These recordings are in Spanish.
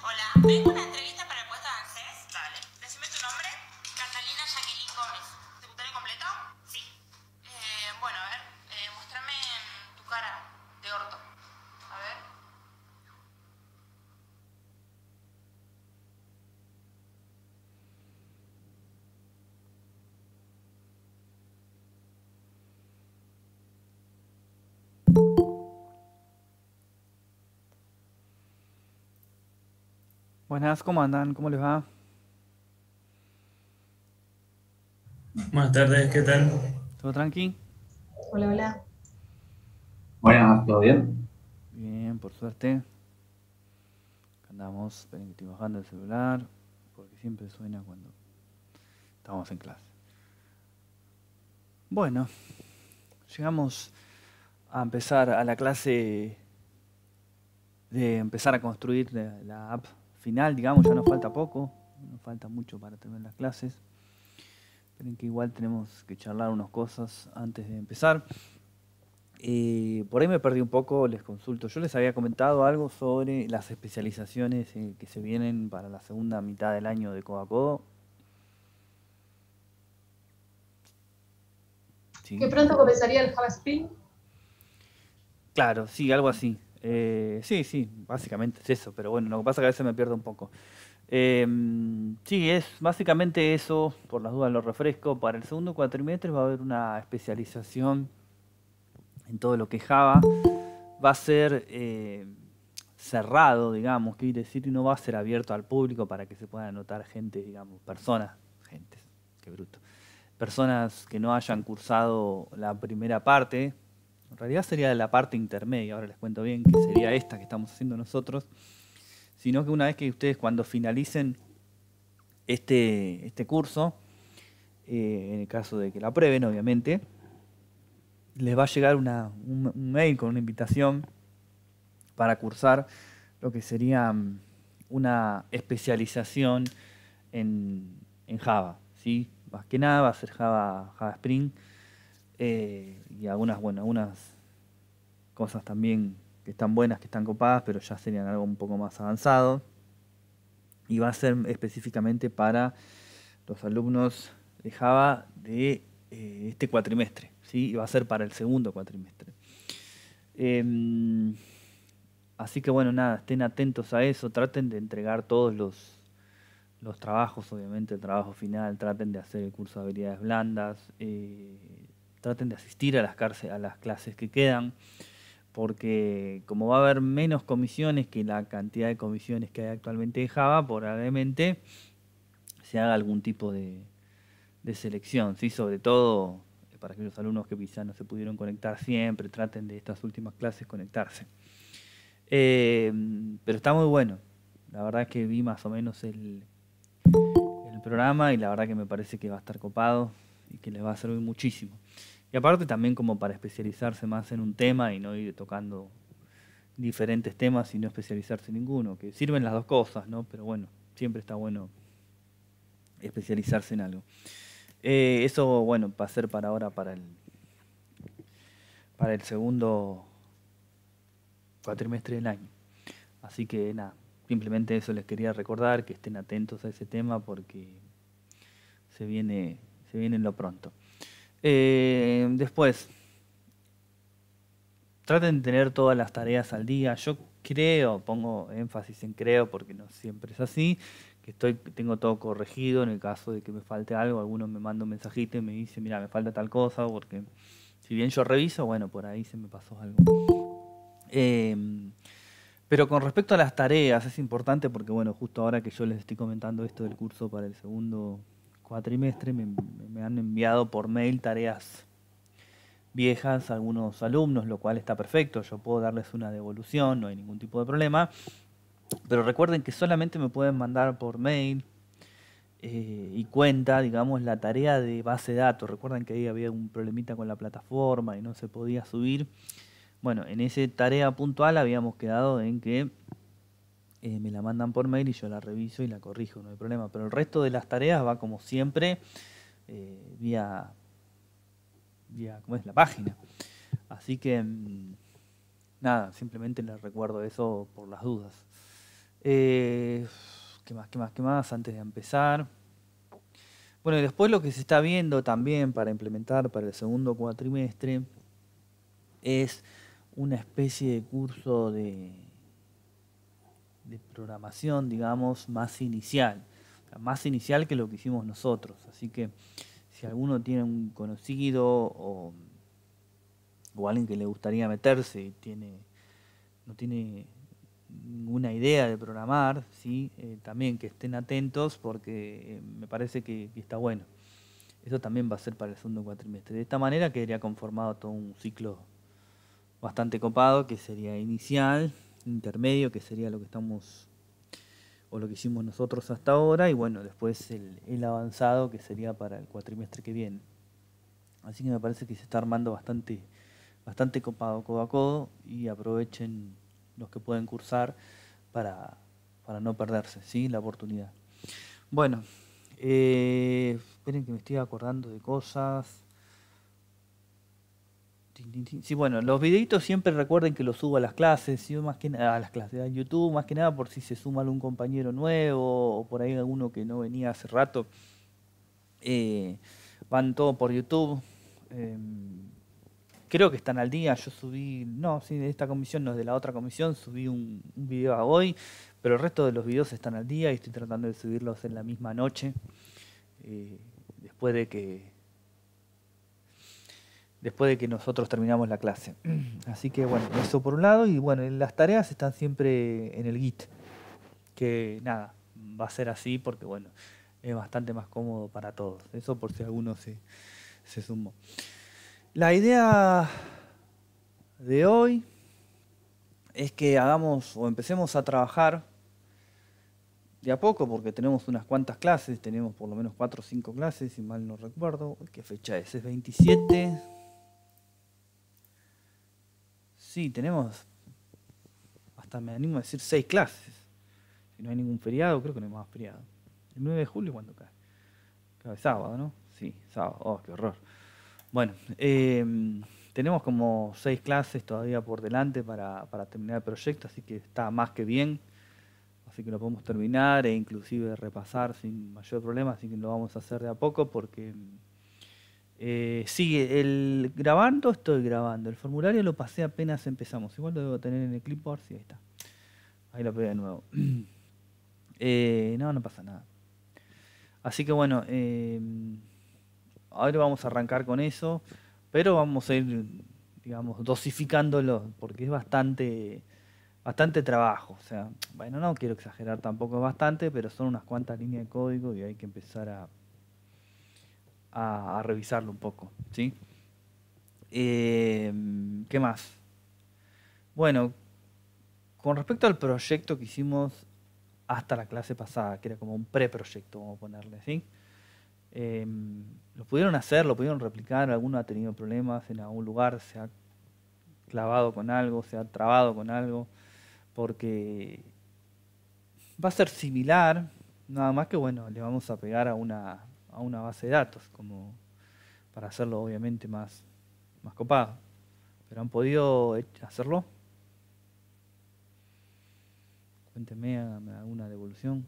Hola, vengo a una entrevista para el puesto de ANSES. Dale. Decime tu nombre. Catalina Jacqueline Gómez. ¿Secundario completo? Sí. Bueno, a ver, muéstrame tu cara de orto. A ver. Buenas, ¿cómo andan? ¿Cómo les va? Buenas tardes, ¿qué tal? ¿Todo tranqui? Hola, hola. Buenas, ¿todo bien? Bien, por suerte. Acá andamos, esperen que estoy bajando el celular, porque siempre suena cuando estamos en clase. Bueno, llegamos a empezar a la clase de empezar a construir la app final, digamos, ya nos falta poco, nos falta mucho para terminar las clases. Esperen que igual tenemos que charlar unas cosas antes de empezar. Por ahí me perdí un poco, les consulto. Yo les había comentado algo sobre las especializaciones que se vienen para la segunda mitad del año de Codo a Codo. Que ¿Sí? pronto comenzaría el Java Spring. Claro, sí, algo así. Sí, básicamente es eso, pero bueno, lo que pasa es que a veces me pierdo un poco. Sí, es básicamente eso, por las dudas lo refresco. Para el segundo cuatrimestre va a haber una especialización en todo lo que es Java. Va a ser cerrado, digamos, que quiere decir, y no va a ser abierto al público para que se pueda anotar gente, digamos, personas, gentes, qué bruto, personas que no hayan cursado la primera parte. En realidad sería la parte intermedia, ahora les cuento bien, que sería esta que estamos haciendo nosotros, sino que una vez que ustedes cuando finalicen este curso, en el caso de que la aprueben, obviamente, les va a llegar un mail con una invitación para cursar lo que sería una especialización en Java, ¿sí? Más que nada va a ser Java Spring, y algunas, bueno, algunas cosas también que están buenas, que están copadas, pero ya serían algo un poco más avanzado. Y va a ser específicamente para los alumnos de Java de este cuatrimestre, ¿sí? Y va a ser para el segundo cuatrimestre. Em, Así que bueno, nada, estén atentos a eso, traten de entregar todos los trabajos, obviamente el trabajo final, traten de hacer el curso de habilidades blandas, traten de asistir a a las clases que quedan, porque como va a haber menos comisiones que la cantidad de comisiones que hay actualmente en Java, probablemente se haga algún tipo de selección, ¿sí? Sobre todo para aquellos alumnos que quizás no se pudieron conectar siempre, traten de estas últimas clases conectarse. Eh, pero está muy bueno. La verdad es que vi más o menos el programa y la verdad que me parece que va a estar copado y que les va a servir muchísimo. Y aparte también como para especializarse más en un tema y no ir tocando diferentes temas y no especializarse en ninguno, que sirven las dos cosas, ¿no? Pero bueno, siempre está bueno especializarse en algo. Eso, bueno, va a ser para ahora, para el segundo cuatrimestre del año. Así que nada, simplemente eso les quería recordar, que estén atentos a ese tema porque se viene, se viene en lo pronto. Después, traten de tener todas las tareas al día. Yo creo, pongo énfasis en creo porque no siempre es así, que tengo todo corregido en el caso de que me falte algo. Alguno me manda un mensajito y me dice, mira, me falta tal cosa, porque si bien yo reviso, bueno, por ahí se me pasó algo. Em, pero con respecto a las tareas, es importante porque, bueno, justo ahora que yo les estoy comentando esto del curso para el segundo cuatrimestre, me han enviado por mail tareas viejas a algunos alumnos, lo cual está perfecto. Yo puedo darles una devolución, no hay ningún tipo de problema. Pero recuerden que solamente me pueden mandar por mail y cuenta, digamos, la tarea de base de datos. Recuerden que ahí había un problemita con la plataforma y no se podía subir. Bueno, en esa tarea puntual habíamos quedado en que me la mandan por mail y yo la reviso y la corrijo, no hay problema. Pero el resto de las tareas va como siempre vía, ¿cómo es? La página. Así que nada, simplemente les recuerdo eso por las dudas. Eh, ¿Qué más antes de empezar? Bueno, y después lo que se está viendo también para implementar para el segundo cuatrimestre es una especie de curso de programación, digamos, más inicial. O sea, más inicial que lo que hicimos nosotros. Así que si alguno tiene un conocido o alguien que le gustaría meterse y no tiene ninguna idea de programar, ¿sí? También que estén atentos porque me parece que está bueno. Eso también va a ser para el segundo cuatrimestre. De esta manera quedaría conformado todo un ciclo bastante copado, que sería inicial, intermedio, que sería lo que estamos o lo que hicimos nosotros hasta ahora, y bueno, después el avanzado, que sería para el cuatrimestre que viene. Así que me parece que se está armando bastante copado, codo a codo, y aprovechen los que pueden cursar para no perderse, ¿sí? La oportunidad. Bueno, esperen que me estoy acordando de cosas. Sí, bueno, los videitos siempre recuerden que los subo a las clases, ¿sí? Más que nada a las clases, a YouTube, más que nada por si se suma algún compañero nuevo o por ahí alguno que no venía hace rato. Van todo por YouTube. Creo que están al día. Yo subí, no, sí, de esta comisión, no, de la otra comisión, subí un video a hoy, pero el resto de los videos están al día y estoy tratando de subirlos en la misma noche, después de que nosotros terminamos la clase. Así que bueno, eso por un lado, y bueno, las tareas están siempre en el Git, que nada, va a ser así porque bueno, es bastante más cómodo para todos. Eso por si alguno se sumó. La idea de hoy es que hagamos o empecemos a trabajar de a poco, porque tenemos unas cuantas clases, tenemos por lo menos 4 o 5 clases, si mal no recuerdo. ¿Qué fecha es? Es 27. Sí, tenemos, hasta me animo a decir 6 clases. Si no hay ningún feriado, creo que no hay más feriado. El 9 de julio, ¿cuándo cae? Cae sábado, ¿no? Sí, sábado. Oh, qué horror. Bueno, tenemos como 6 clases todavía por delante para terminar el proyecto, así que está más que bien. Así que lo podemos terminar e inclusive repasar sin mayor problema, así que lo vamos a hacer de a poco porque sigue el grabando, estoy grabando. El formulario lo pasé apenas empezamos. Igual lo debo tener en el clipboard, sí, ahí está. Ahí lo pegué de nuevo. No pasa nada. Así que bueno, ahora vamos a arrancar con eso, pero vamos a ir, digamos, dosificándolo, porque es bastante trabajo. O sea, bueno, no quiero exagerar tampoco, es bastante, pero son unas cuantas líneas de código y hay que empezar a revisarlo un poco, ¿sí? ¿Qué más? Bueno, con respecto al proyecto que hicimos hasta la clase pasada, que era como un preproyecto, vamos a ponerle, ¿sí? Lo pudieron hacer, lo pudieron replicar, alguno ha tenido problemas en algún lugar, se ha clavado con algo, se ha trabado con algo, porque va a ser similar, nada más que bueno, le vamos a pegar a una base de datos, como para hacerlo obviamente más copado. Pero han podido hacerlo. Cuéntenme, háganme alguna devolución.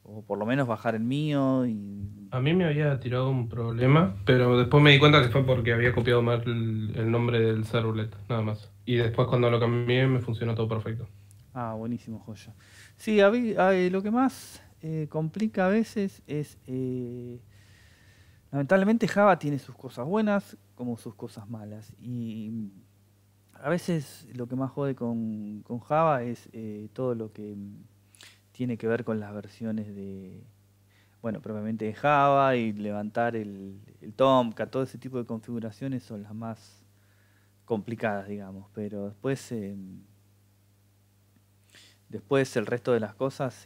O por lo menos bajar el mío y... A mí me había tirado un problema, pero después me di cuenta que fue porque había copiado mal el nombre del servlet, nada más. Y después cuando lo cambié me funcionó todo perfecto. Ah, buenísimo, joya. Sí, lo que más complica a veces es... lamentablemente Java tiene sus cosas buenas como sus cosas malas. Y a veces lo que más jode con Java es todo lo que tiene que ver con las versiones de, bueno, propiamente de Java y levantar el Tomcat, todo ese tipo de configuraciones son las más complicadas, digamos. Pero después el resto de las cosas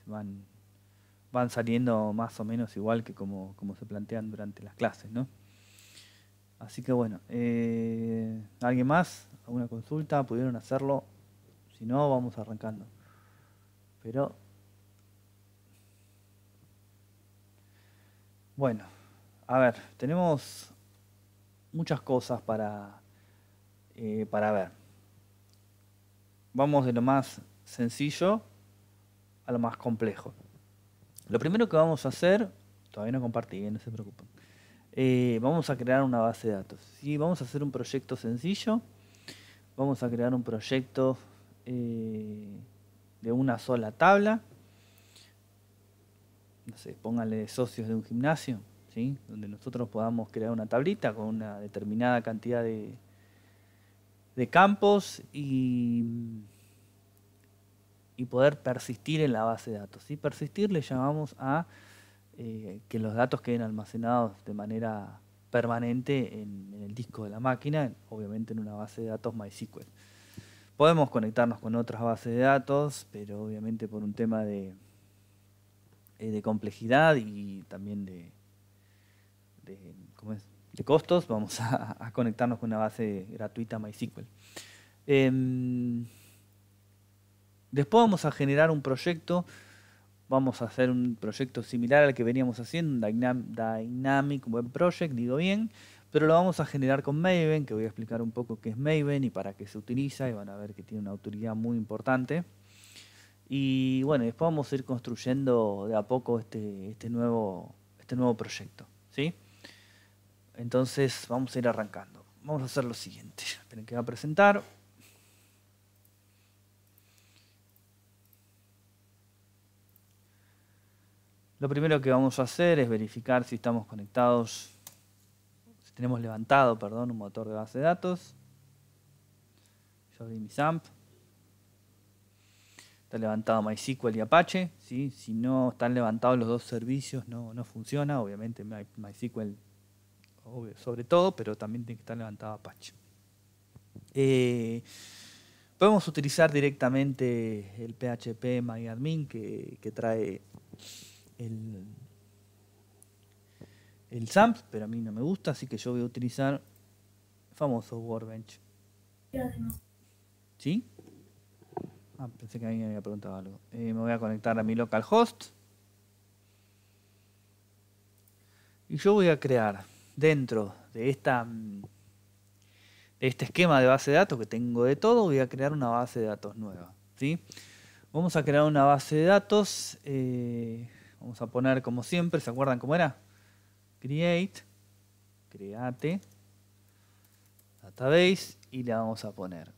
van saliendo más o menos igual que como se plantean durante las clases, ¿no? Así que bueno, ¿alguien más? ¿Alguna consulta? ¿Pudieron hacerlo? Si no, vamos arrancando. Pero, bueno, a ver, tenemos muchas cosas para ver. vamos de lo más sencillo a lo más complejo. Lo primero que vamos a hacer, todavía no compartí, no se preocupen. Vamos a crear una base de datos. ¿Sí? Vamos a hacer un proyecto sencillo. Vamos a crear un proyecto de una sola tabla. No sé, pónganle socios de un gimnasio, ¿sí? Donde nosotros podamos crear una tablita con una determinada cantidad de campos y poder persistir en la base de datos. ¿Sí? Persistir le llamamos a que los datos queden almacenados de manera permanente en el disco de la máquina, obviamente en una base de datos MySQL. Podemos conectarnos con otras bases de datos, pero obviamente por un tema de complejidad y también de costos, vamos a conectarnos con una base gratuita MySQL. Después vamos a generar un proyecto. Vamos a hacer un proyecto similar al que veníamos haciendo, un Dynamic Web Project, digo bien, pero lo vamos a generar con Maven, que voy a explicar un poco qué es Maven y para qué se utiliza, y van a ver que tiene una autoridad muy importante. Y bueno, después vamos a ir construyendo de a poco este nuevo proyecto, ¿sí? Entonces vamos a ir arrancando. Vamos a hacer lo siguiente. Esperen que va a presentar. Lo primero que vamos a hacer es verificar si estamos conectados, si tenemos levantado, perdón, un motor de base de datos. Yo abrí mi XAMPP. Está levantado MySQL y Apache, ¿sí? Si no están levantados los dos servicios no funciona. Obviamente MySQL sobre todo, pero también tiene que estar levantado Apache. Podemos utilizar directamente el PHP MyAdmin que trae el XAMPP, pero a mí no me gusta, así que yo voy a utilizar el famoso Workbench. ¿Sí? Pensé que alguien me había preguntado algo. Me voy a conectar a mi localhost. Y yo voy a crear dentro de este esquema de base de datos que tengo de todo, voy a crear una base de datos nueva, ¿sí? Vamos a crear una base de datos. Vamos a poner como siempre, ¿se acuerdan cómo era? Create database y le vamos a poner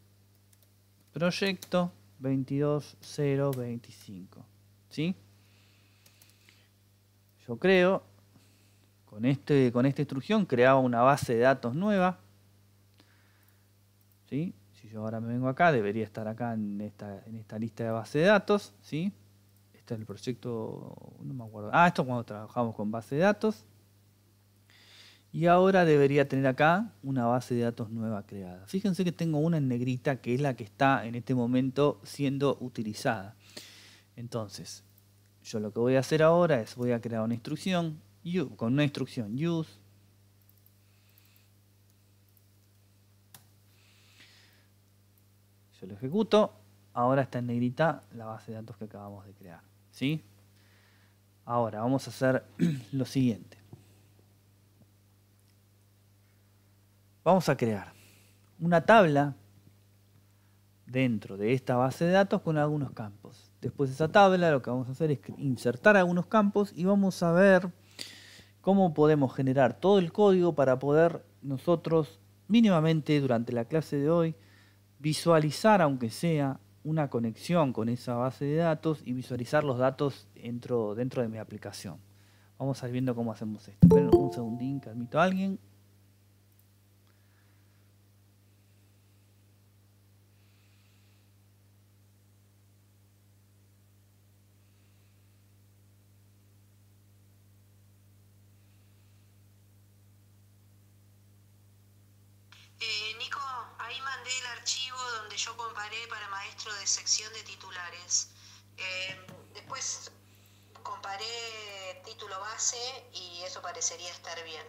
proyecto 22025, ¿sí? Yo creo con esta instrucción creaba una base de datos nueva, ¿sí? Si yo ahora me vengo acá, debería estar acá en esta lista de base de datos, ¿sí? Este es el proyecto, no me acuerdo. Esto es cuando trabajamos con base de datos. Y ahora debería tener acá una base de datos nueva creada. Fíjense que tengo una en negrita que es la que está en este momento siendo utilizada. Entonces, yo lo que voy a hacer ahora es voy a crear una instrucción con una instrucción use. Yo lo ejecuto. Ahora está en negrita la base de datos que acabamos de crear, ¿sí? Ahora vamos a hacer lo siguiente. Vamos a crear una tabla dentro de esta base de datos con algunos campos. Después de esa tabla lo que vamos a hacer es insertar algunos campos y vamos a ver cómo podemos generar todo el código para poder nosotros mínimamente durante la clase de hoy visualizar, aunque sea, una conexión con esa base de datos y visualizar los datos dentro de mi aplicación. Vamos a ir viendo cómo hacemos esto. Esperen un segundín que admito a alguien. Nico, ahí mandé el archivo donde yo comparé para maestro de sección de titulares. Después comparé título base y eso parecería estar bien.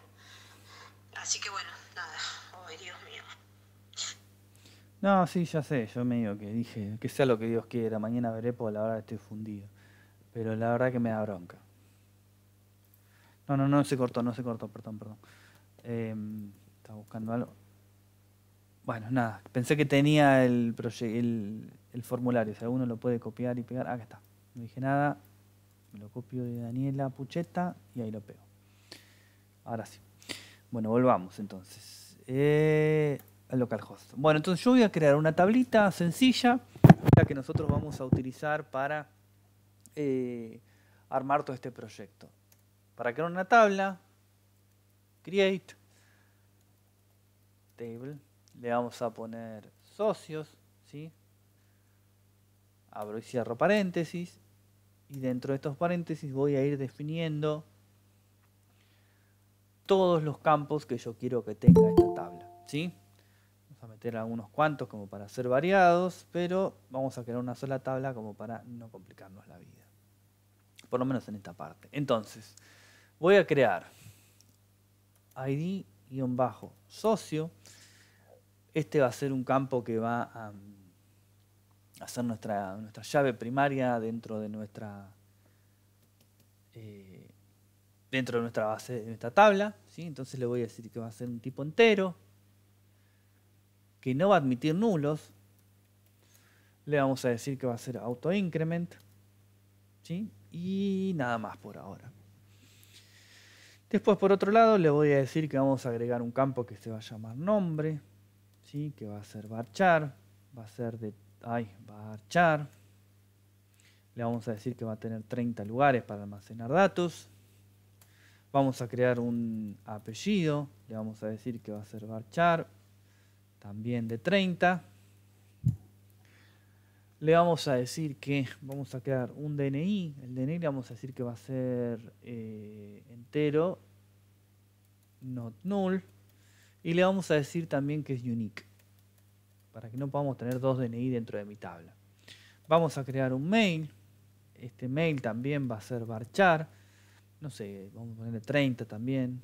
Así que bueno, nada. Ay, Dios mío. No, sí, ya sé, yo medio que dije que sea lo que Dios quiera, mañana veré porque la verdad estoy fundido. Pero la verdad que me da bronca. No se cortó, perdón. Estaba buscando algo. Bueno, nada, pensé que tenía el formulario. Si alguno lo puede copiar y pegar. Acá está. No dije nada. Me lo copio de Daniela Pucheta y ahí lo pego. Ahora sí. Bueno, volvamos entonces. Al localhost. Bueno, entonces yo voy a crear una tablita sencilla, la que nosotros vamos a utilizar para armar todo este proyecto. Para crear una tabla, create, table, le vamos a poner socios, ¿sí? Abro y cierro paréntesis, y dentro de estos paréntesis voy a ir definiendo todos los campos que yo quiero que tenga esta tabla, ¿sí? Vamos a meter algunos cuantos como para ser variados, pero vamos a crear una sola tabla como para no complicarnos la vida. Por lo menos en esta parte. Entonces, voy a crear ID-socio. Este va a ser un campo que va a hacer nuestra llave primaria dentro de nuestra base, de nuestra tabla, ¿sí? Entonces le voy a decir que va a ser un tipo entero, que no va a admitir nulos. Le vamos a decir que va a ser auto-increment, ¿sí? Y nada más por ahora. Después, por otro lado, le voy a decir que vamos a agregar un campo que se va a llamar nombre, ¿sí? Que va a ser varchar, va a ser de varchar. Le vamos a decir que va a tener 30 lugares para almacenar datos. Vamos a crear un apellido, le vamos a decir que va a ser varchar, también de 30. Le vamos a decir que vamos a crear un DNI. El DNI le vamos a decir que va a ser entero, not null. Y le vamos a decir también que es unique, para que no podamos tener dos DNI dentro de mi tabla. Vamos a crear un mail. Este mail también va a ser varchar. No sé, vamos a ponerle 30 también.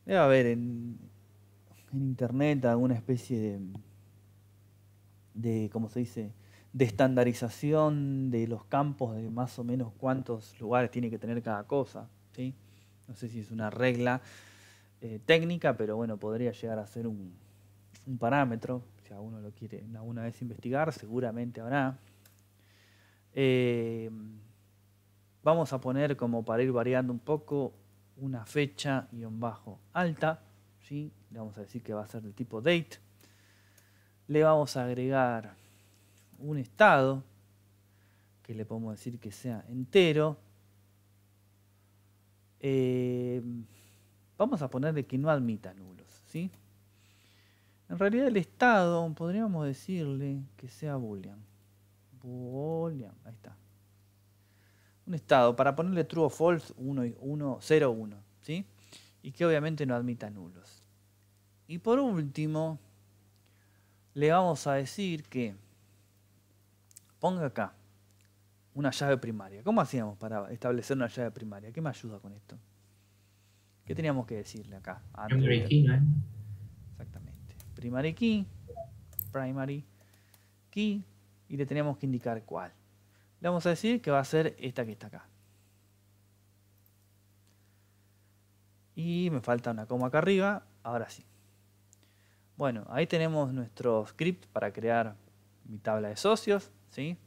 Debe haber en internet alguna especie de ¿cómo se dice? De estandarización de los campos, de más o menos cuántos lugares tiene que tener cada cosa, ¿sí? No sé si es una regla técnica, pero bueno, podría llegar a ser un parámetro. Si alguno lo quiere alguna vez investigar, seguramente habrá. Vamos a poner, como para ir variando un poco, una fecha -alta, ¿sí? Le vamos a decir que va a ser del tipo date. Le vamos a agregar un estado, que le podemos decir que sea entero. Vamos a ponerle que no admita nulos, ¿sí? En realidad el estado podríamos decirle que sea boolean. Boolean, ahí está. Un estado para ponerle true o false, 0, 1, ¿sí? Y que obviamente no admita nulos. Y por último, le vamos a decir que ponga acá una llave primaria. ¿Cómo hacíamos para establecer una llave primaria? ¿Qué me ayuda con esto? ¿Qué teníamos que decirle acá? Primary key, ¿no? Exactamente. Primary key, y le tenemos que indicar cuál. Le vamos a decir que va a ser esta que está acá. Y me falta una coma acá arriba. Ahora sí. Bueno, ahí tenemos nuestro script para crear mi tabla de socios, ¿sí?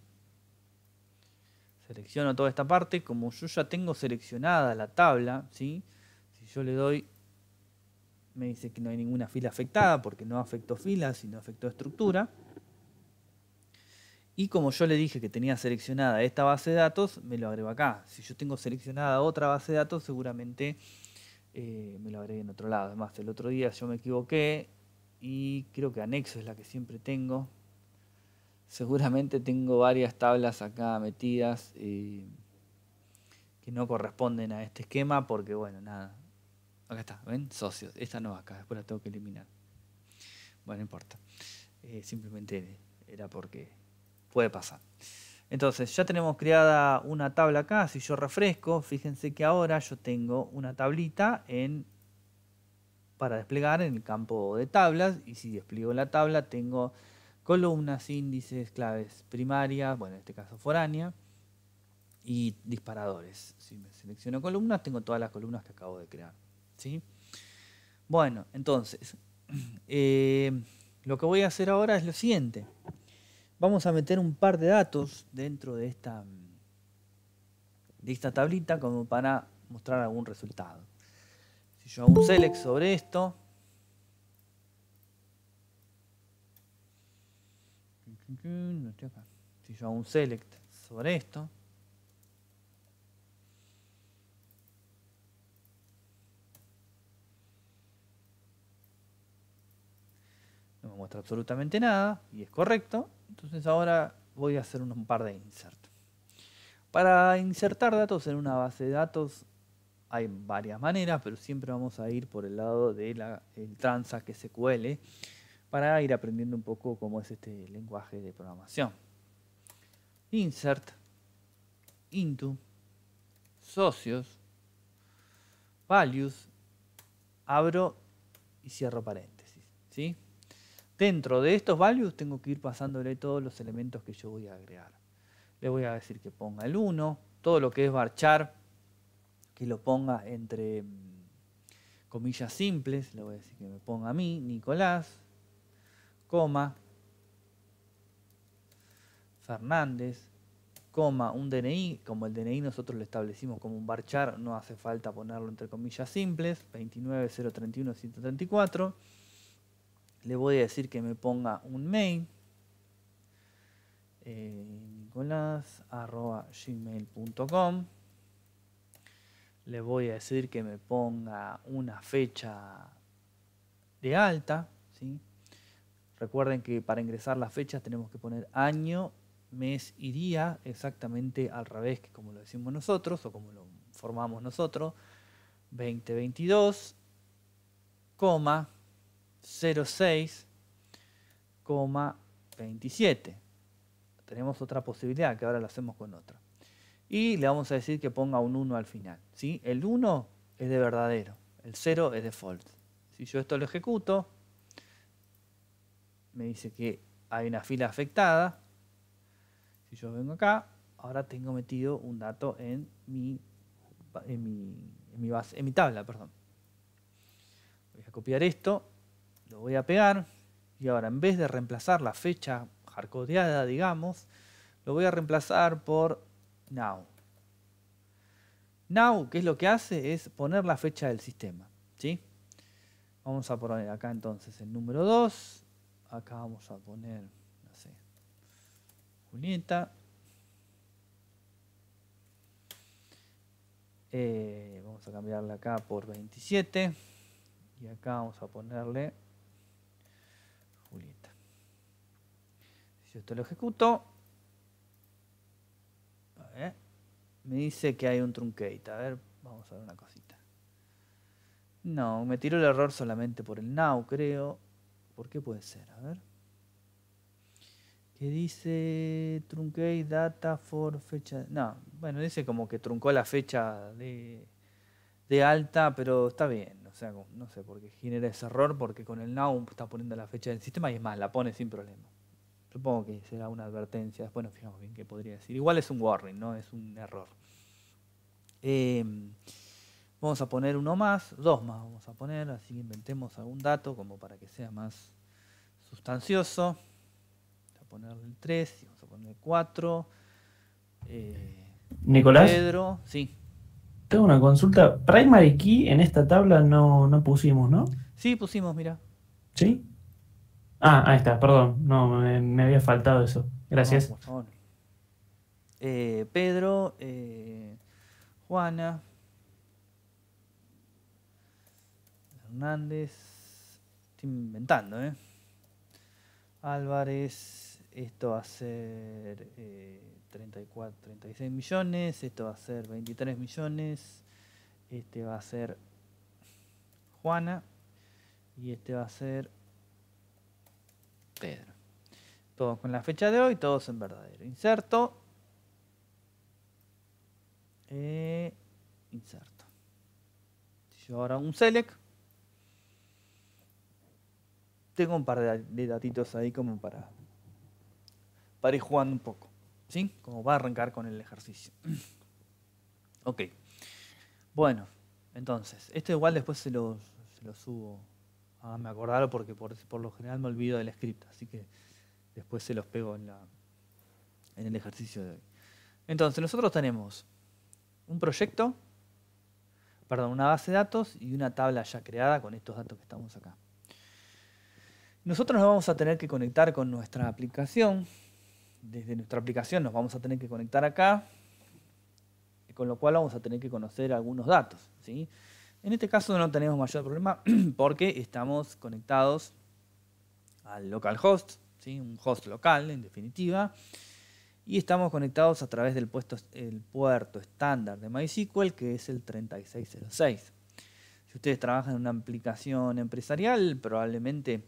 Selecciono toda esta parte. Como yo ya tengo seleccionada la tabla, ¿sí? Si yo le doy, me dice que no hay ninguna fila afectada porque no afectó fila, sino afectó estructura. Y como yo le dije que tenía seleccionada esta base de datos, me lo agrego acá. Si yo tengo seleccionada otra base de datos, seguramente me lo agregué en otro lado. Además, el otro día yo me equivoqué y creo que anexo es la que siempre tengo. Seguramente tengo varias tablas acá metidas que no corresponden a este esquema porque, bueno, nada. Acá está, ¿ven? Socios. Esta no va acá, después la tengo que eliminar. Bueno, no importa. Simplemente era porque puede pasar. Entonces, ya tenemos creada una tabla acá. Si yo refresco, fíjense que ahora yo tengo una tablita para desplegar en el campo de tablas. Y si despliego la tabla, tengo columnas, índices, claves primarias, bueno, en este caso foránea, y disparadores. Si me selecciono columnas, tengo todas las columnas que acabo de crear, ¿sí? Bueno, entonces, Lo que voy a hacer ahora es lo siguiente. Vamos a meter un par de datos dentro de esta tablita como para mostrar algún resultado. Si yo hago un select sobre esto, si yo hago un select sobre esto, no me muestra absolutamente nada y es correcto. Entonces ahora voy a hacer un par de insert. Para insertar datos en una base de datos hay varias maneras, pero siempre vamos a ir por el lado del Transact SQL para ir aprendiendo un poco cómo es este lenguaje de programación. Insert, into, socios, values, abro y cierro paréntesis, ¿sí? Dentro de estos values tengo que ir pasándole todos los elementos que yo voy a agregar. Le voy a decir que ponga el 1, todo lo que es varchar, que lo ponga entre comillas simples. Le voy a decir que me ponga a mí, Nicolás, coma, Fernández, coma, un DNI. Como el DNI nosotros lo establecimos como un varchar, no hace falta ponerlo entre comillas simples, 29.031.134. Le voy a decir que me ponga un mail, nicolás@gmail.com. Le voy a decir que me ponga una fecha de alta, ¿sí? Recuerden que para ingresar las fechas tenemos que poner año, mes y día, exactamente al revés que como lo decimos nosotros o como lo formamos nosotros. 2022, 06, 27. Tenemos otra posibilidad que ahora lo hacemos con otra. Y le vamos a decir que ponga un 1 al final, ¿sí? El 1 es de verdadero, el 0 es de false. Si yo esto lo ejecuto, me dice que hay una fila afectada. Si yo vengo acá, ahora tengo metido un dato en mi tabla, perdón. Voy a copiar esto, lo voy a pegar y ahora en vez de reemplazar la fecha hardcodeada, digamos, lo voy a reemplazar por now. Now, ¿qué es lo que hace? Es poner la fecha del sistema, ¿sí? Vamos a poner acá entonces el número 2. Acá vamos a poner, no sé, Julieta. Vamos a cambiarle acá por 27. Y acá vamos a ponerle Julieta. Si yo esto lo ejecuto, a ver, me dice que hay un truncate. A ver, vamos a ver una cosita. No, me tiró el error solamente por el now, creo. ¿Por qué puede ser? A ver. ¿Qué dice truncate data for fecha? No, bueno, dice como que truncó la fecha de alta, pero está bien. O sea, no sé por qué genera ese error, porque con el now está poniendo la fecha del sistema y es más, la pone sin problema. Supongo que será una advertencia. Después nos fijamos bien qué podría decir. Igual es un warning, no es un error. Vamos a poner uno más, dos más vamos a poner, así que inventemos algún dato como para que sea más sustancioso. Vamos a ponerle el 3 y vamos a poner el 4. Nicolás, Pedro, sí. tengo una consulta. Primary key en esta tabla no pusimos, ¿no? Sí, pusimos, mira. ¿Sí? Ah, ahí está, perdón. No, me había faltado eso. Gracias. No, por favor. Pedro, Juana, Hernández, estoy inventando, Álvarez, esto va a ser 36 millones, esto va a ser 23 millones, este va a ser Juana y este va a ser Pedro. Todos con la fecha de hoy, todos en verdadero. Inserto. Inserto. Si yo ahora un select, tengo un par de datitos ahí como para ir jugando un poco, ¿sí? Como va a arrancar con el ejercicio. Ok. Bueno, entonces, esto igual después se lo subo me acordaron porque por lo general me olvido del script, así que después se los pego en el ejercicio de hoy. Entonces, nosotros tenemos un proyecto, una base de datos y una tabla ya creada con estos datos que estamos acá. Nosotros nos vamos a tener que conectar con nuestra aplicación. Desde nuestra aplicación nos vamos a tener que conectar acá, con lo cual vamos a tener que conocer algunos datos, ¿sí? En este caso no tenemos mayor problema porque estamos conectados al localhost, ¿sí? Un host local en definitiva, y estamos conectados a través del puerto estándar de MySQL, que es el 3606. Si ustedes trabajan en una aplicación empresarial, probablemente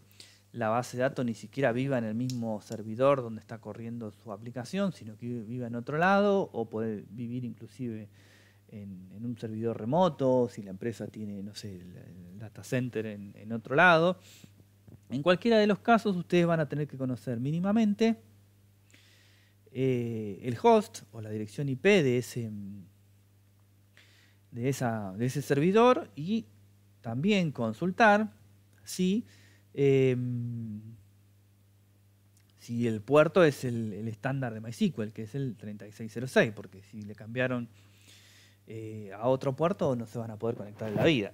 la base de datos ni siquiera viva en el mismo servidor donde está corriendo su aplicación, sino que viva en otro lado, o puede vivir inclusive en un servidor remoto, si la empresa tiene, no sé, el data center en otro lado. En cualquiera de los casos, ustedes van a tener que conocer mínimamente el host o la dirección IP de ese servidor, y también consultar si el puerto es el estándar de MySQL, que es el 3606, porque si le cambiaron a otro puerto no se van a poder conectar en la vida.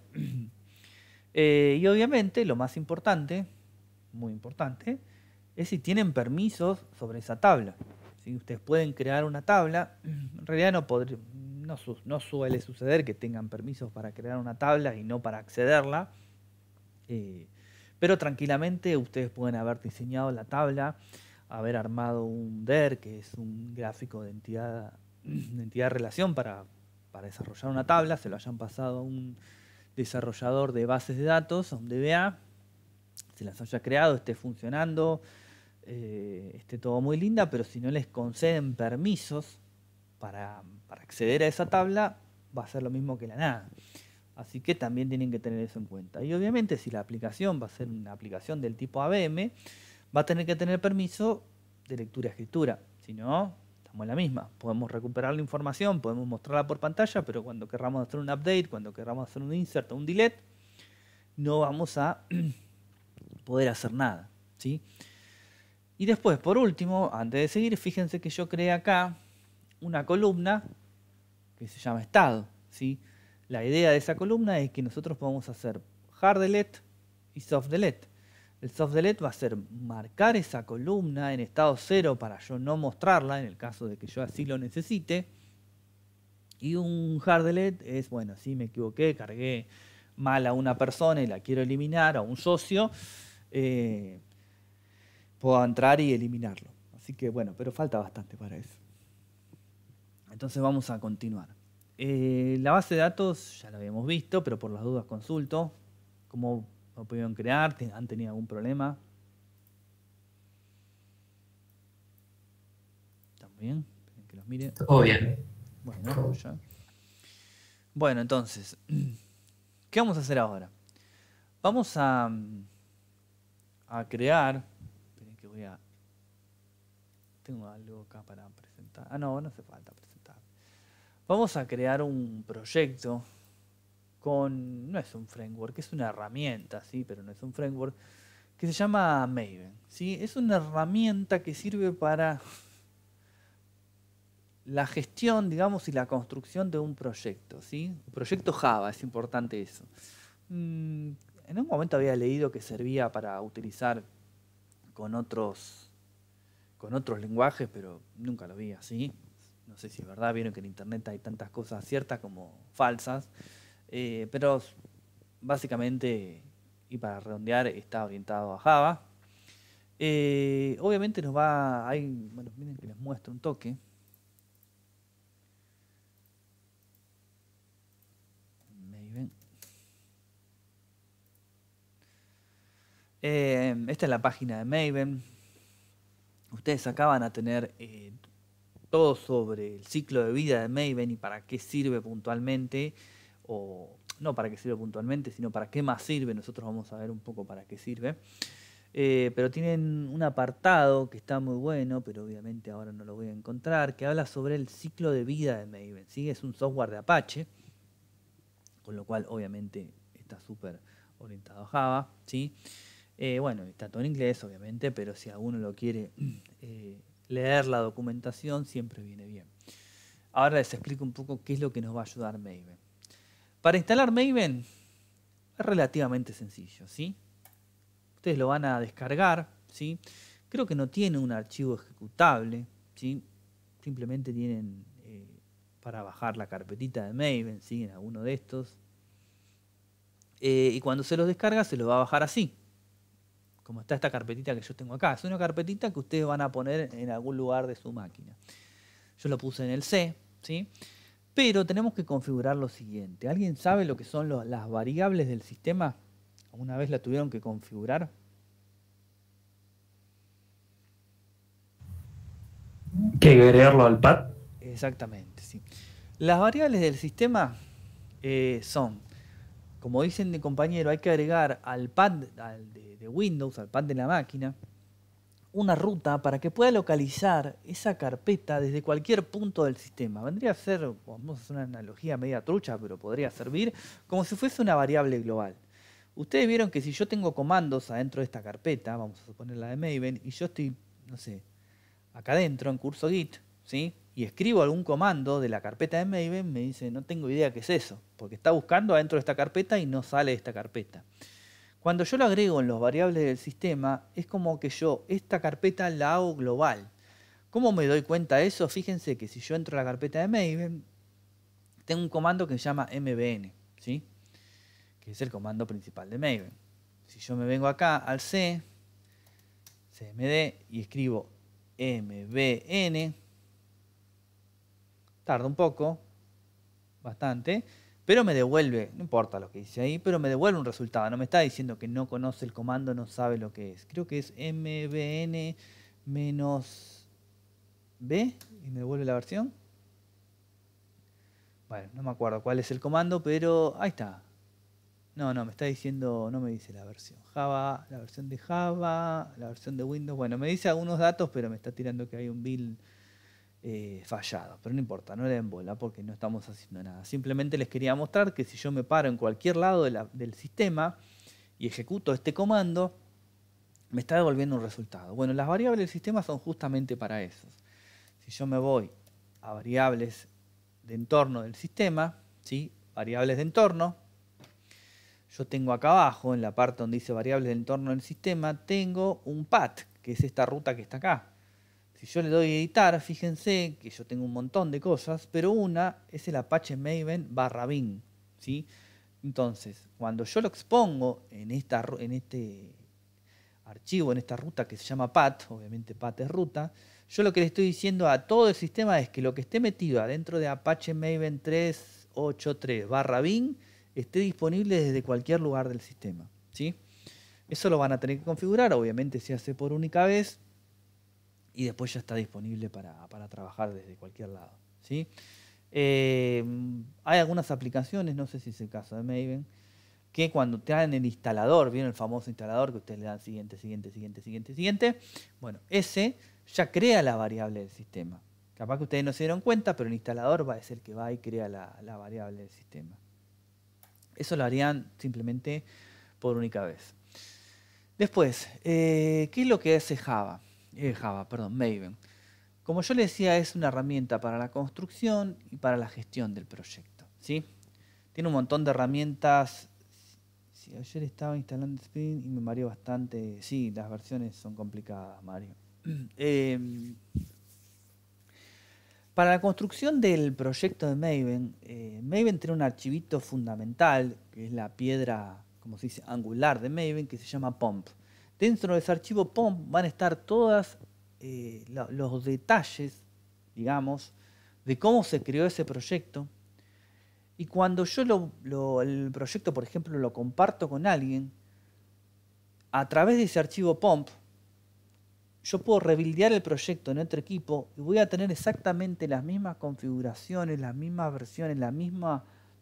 Y obviamente lo más importante, muy importante, es si tienen permisos sobre esa tabla. ¿Sí? Ustedes pueden crear una tabla. En realidad no suele suceder que tengan permisos para crear una tabla y no para accederla. Pero tranquilamente ustedes pueden haber diseñado la tabla, haber armado un DER, que es un gráfico de entidad-relación para desarrollar una tabla, se lo hayan pasado a un desarrollador de bases de datos, a un DBA, se las haya creado, esté funcionando, esté todo muy linda, pero si no les conceden permisos para acceder a esa tabla, va a ser lo mismo que la nada. Así que también tienen que tener eso en cuenta. Y obviamente si la aplicación va a ser una aplicación del tipo ABM, va a tener que tener permiso de lectura-escritura. Si no, estamos en la misma. Podemos recuperar la información, podemos mostrarla por pantalla, pero cuando querramos hacer un update, cuando querramos hacer un insert o un delete, no vamos a poder hacer nada, ¿sí? Y después, por último, antes de seguir, fíjense que yo creé acá una columna que se llama estado, ¿sí? La idea de esa columna es que nosotros podamos hacer hard delete y soft delete. El soft delete va a ser marcar esa columna en estado 0 para yo no mostrarla en el caso de que yo así lo necesite. Y un hard delete es, bueno, si me equivoqué, cargué mal a una persona y la quiero eliminar, a un socio, puedo entrar y eliminarlo. Así que bueno, pero falta bastante para eso. Entonces vamos a continuar. La base de datos ya la habíamos visto, pero por las dudas consulto. ¿Cómo lo pudieron crear? ¿Han tenido algún problema? ¿También? ¿Quieren que los mire? Todo bien. Bueno, ya. Bueno, entonces, ¿qué vamos a hacer ahora? Vamos a crear... Esperen que voy a... Tengo algo acá para presentar. Ah, no hace falta presentar. Vamos a crear un proyecto con... No es un framework, es una herramienta, ¿sí? Pero no es un framework, que se llama Maven, ¿sí? Es una herramienta que sirve para la gestión, digamos, y la construcción de un proyecto, ¿sí? Un proyecto Java, es importante eso. En un momento había leído que servía para utilizar con otros lenguajes, pero nunca lo vi así. No sé si es verdad, vieron que en internet hay tantas cosas ciertas como falsas, pero básicamente, y para redondear, está orientado a Java. Obviamente nos va... bueno, miren que les muestro un toque. Maven. Esta es la página de Maven. Ustedes acá van a tener todo sobre el ciclo de vida de Maven y para qué sirve puntualmente, o no para qué sirve puntualmente, sino para qué más sirve. Nosotros vamos a ver un poco para qué sirve. Pero tienen un apartado que está muy bueno, pero obviamente ahora no lo voy a encontrar, que habla sobre el ciclo de vida de Maven, ¿sí? Es un software de Apache, con lo cual obviamente está súper orientado a Java, ¿sí? Bueno, está todo en inglés, obviamente, pero si alguno lo quiere leer la documentación, siempre viene bien. Ahora les explico un poco qué es lo que nos va a ayudar Maven. Para instalar Maven es relativamente sencillo, ¿sí? Ustedes lo van a descargar, ¿sí? Creo que no tiene un archivo ejecutable, ¿sí? Simplemente tienen para bajar la carpetita de Maven, ¿sí? En alguno de estos. Y cuando se los descarga, se los va a bajar así. Como está esta carpetita que yo tengo acá. Es una carpetita que ustedes van a poner en algún lugar de su máquina. Yo lo puse en el C, ¿sí? Pero tenemos que configurar lo siguiente. ¿Alguien sabe lo que son las variables del sistema? ¿Alguna vez la tuvieron que configurar? ¿Que agregarlo al pad? Exactamente, sí. Las variables del sistema son, como dicen mi compañero, hay que agregar al pad de Windows, al pad de la máquina, una ruta para que pueda localizar esa carpeta desde cualquier punto del sistema. Vendría a ser, vamos a hacer una analogía media trucha, pero podría servir como si fuese una variable global. Ustedes vieron que si yo tengo comandos adentro de esta carpeta, vamos a suponer la de Maven, y yo estoy, no sé, acá adentro en curso Git, ¿sí? Y escribo algún comando de la carpeta de Maven, me dice, no tengo idea qué es eso, porque está buscando adentro de esta carpeta y no sale de esta carpeta. Cuando yo lo agrego en los variables del sistema, es como que yo esta carpeta la hago global. ¿Cómo me doy cuenta de eso? Fíjense que si yo entro a la carpeta de Maven, tengo un comando que se llama mbn, ¿sí? Que es el comando principal de Maven. Si yo me vengo acá al C, cmd, y escribo mbn, tarda un poco, bastante, pero me devuelve, no importa lo que dice ahí, pero me devuelve un resultado. No me está diciendo que no conoce el comando, no sabe lo que es. Creo que es mbn-b y me devuelve la versión. Bueno, no me acuerdo cuál es el comando, pero ahí está. No, me está diciendo, no me dice la versión. Java, la versión de Java, la versión de Windows. Bueno, me dice algunos datos, pero me está tirando que hay un build fallado. Pero no importa, no le den bola porque no estamos haciendo nada. Simplemente les quería mostrar que si yo me paro en cualquier lado del sistema y ejecuto este comando, me está devolviendo un resultado. Bueno, las variables del sistema son justamente para eso. Si yo me voy a variables de entorno del sistema, ¿sí? Variables de entorno, yo tengo acá abajo, en la parte donde dice variables de entorno del sistema, tengo un path, que es esta ruta que está acá. Si yo le doy a editar, fíjense que yo tengo un montón de cosas, pero una es el Apache Maven /bin, ¿sí? Entonces, cuando yo lo expongo en este archivo, en esta ruta que se llama path, obviamente path es ruta, yo lo que le estoy diciendo a todo el sistema es que lo que esté metido adentro de Apache Maven 383 /bin esté disponible desde cualquier lugar del sistema, ¿sí? Eso lo van a tener que configurar, obviamente se hace por única vez, y después ya está disponible para trabajar desde cualquier lado, ¿sí? Hay algunas aplicaciones, no sé si es el caso de Maven, que cuando te dan el instalador, ¿vieron el famoso instalador que ustedes le dan siguiente? Bueno, ese ya crea la variable del sistema. Capaz que ustedes no se dieron cuenta, pero el instalador va a ser el que va y crea la variable del sistema. Eso lo harían simplemente por única vez. Después, ¿qué es lo que hace Maven? Como yo les decía, es una herramienta para la construcción y para la gestión del proyecto, ¿sí? Tiene un montón de herramientas. Sí, ayer estaba instalando Spring y me mareó bastante. Sí, las versiones son complicadas, Mario. Para la construcción del proyecto de Maven, Maven tiene un archivito fundamental, que es la piedra, como se dice, angular de Maven, que se llama pump. Dentro de ese archivo pump van a estar todos los detalles, digamos, de cómo se creó ese proyecto. Y cuando yo el proyecto, por ejemplo, lo comparto con alguien, a través de ese archivo pump, yo puedo rebuildear el proyecto en otro equipo y voy a tener exactamente las mismas configuraciones, las mismas versiones,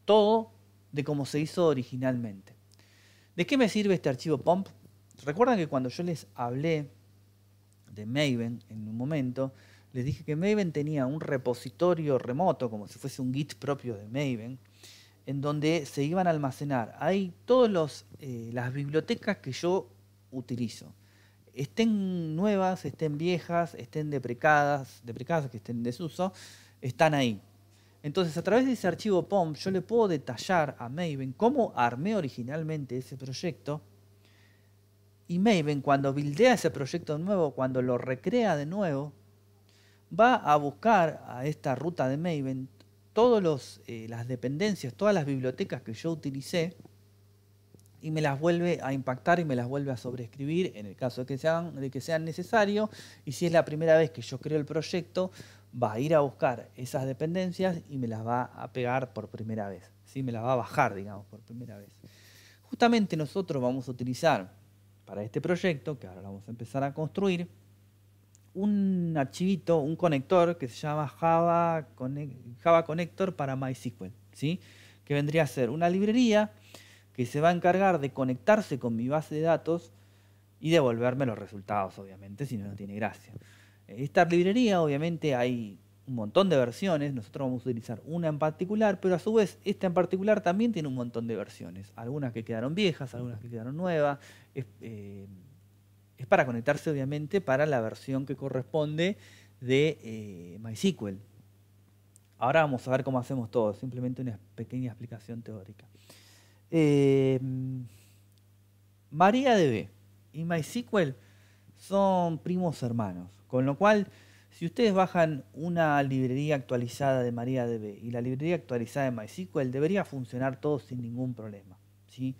todo de como se hizo originalmente. ¿De qué me sirve este archivo pump? Recuerdan que cuando yo les hablé de Maven en un momento, les dije que Maven tenía un repositorio remoto, como si fuese un Git propio de Maven, en donde se iban a almacenar ahí todas las bibliotecas que yo utilizo. Estén nuevas, estén viejas, estén deprecadas, que estén en desuso, están ahí. Entonces, a través de ese archivo POM, yo le puedo detallar a Maven cómo armé originalmente ese proyecto. Y Maven, cuando buildea ese proyecto nuevo, cuando lo recrea de nuevo, va a buscar a esta ruta de Maven todas las dependencias, todas las bibliotecas que yo utilicé, y me las vuelve a impactar y me las vuelve a sobreescribir en el caso de que sean necesarios. Y si es la primera vez que yo creo el proyecto, va a ir a buscar esas dependencias y me las va a pegar por primera vez. ¿Sí? Me las va a bajar, digamos, por primera vez. Justamente nosotros vamos a utilizar para este proyecto, que ahora lo vamos a empezar a construir, un archivito, un conector que se llama Java Connector para MySQL, ¿sí? Que vendría a ser una librería que se va a encargar de conectarse con mi base de datos y devolverme los resultados, obviamente, si no, no tiene gracia. Esta librería, obviamente, hay un montón de versiones. Nosotros vamos a utilizar una en particular, pero a su vez, esta en particular también tiene un montón de versiones. Algunas que quedaron viejas, algunas que quedaron nuevas. Es para conectarse, obviamente, para la versión que corresponde de MySQL. Ahora vamos a ver cómo hacemos todo, simplemente una pequeña explicación teórica. MariaDB y MySQL son primos hermanos, con lo cual, si ustedes bajan una librería actualizada de MariaDB y la librería actualizada de MySQL, debería funcionar todo sin ningún problema, ¿sí?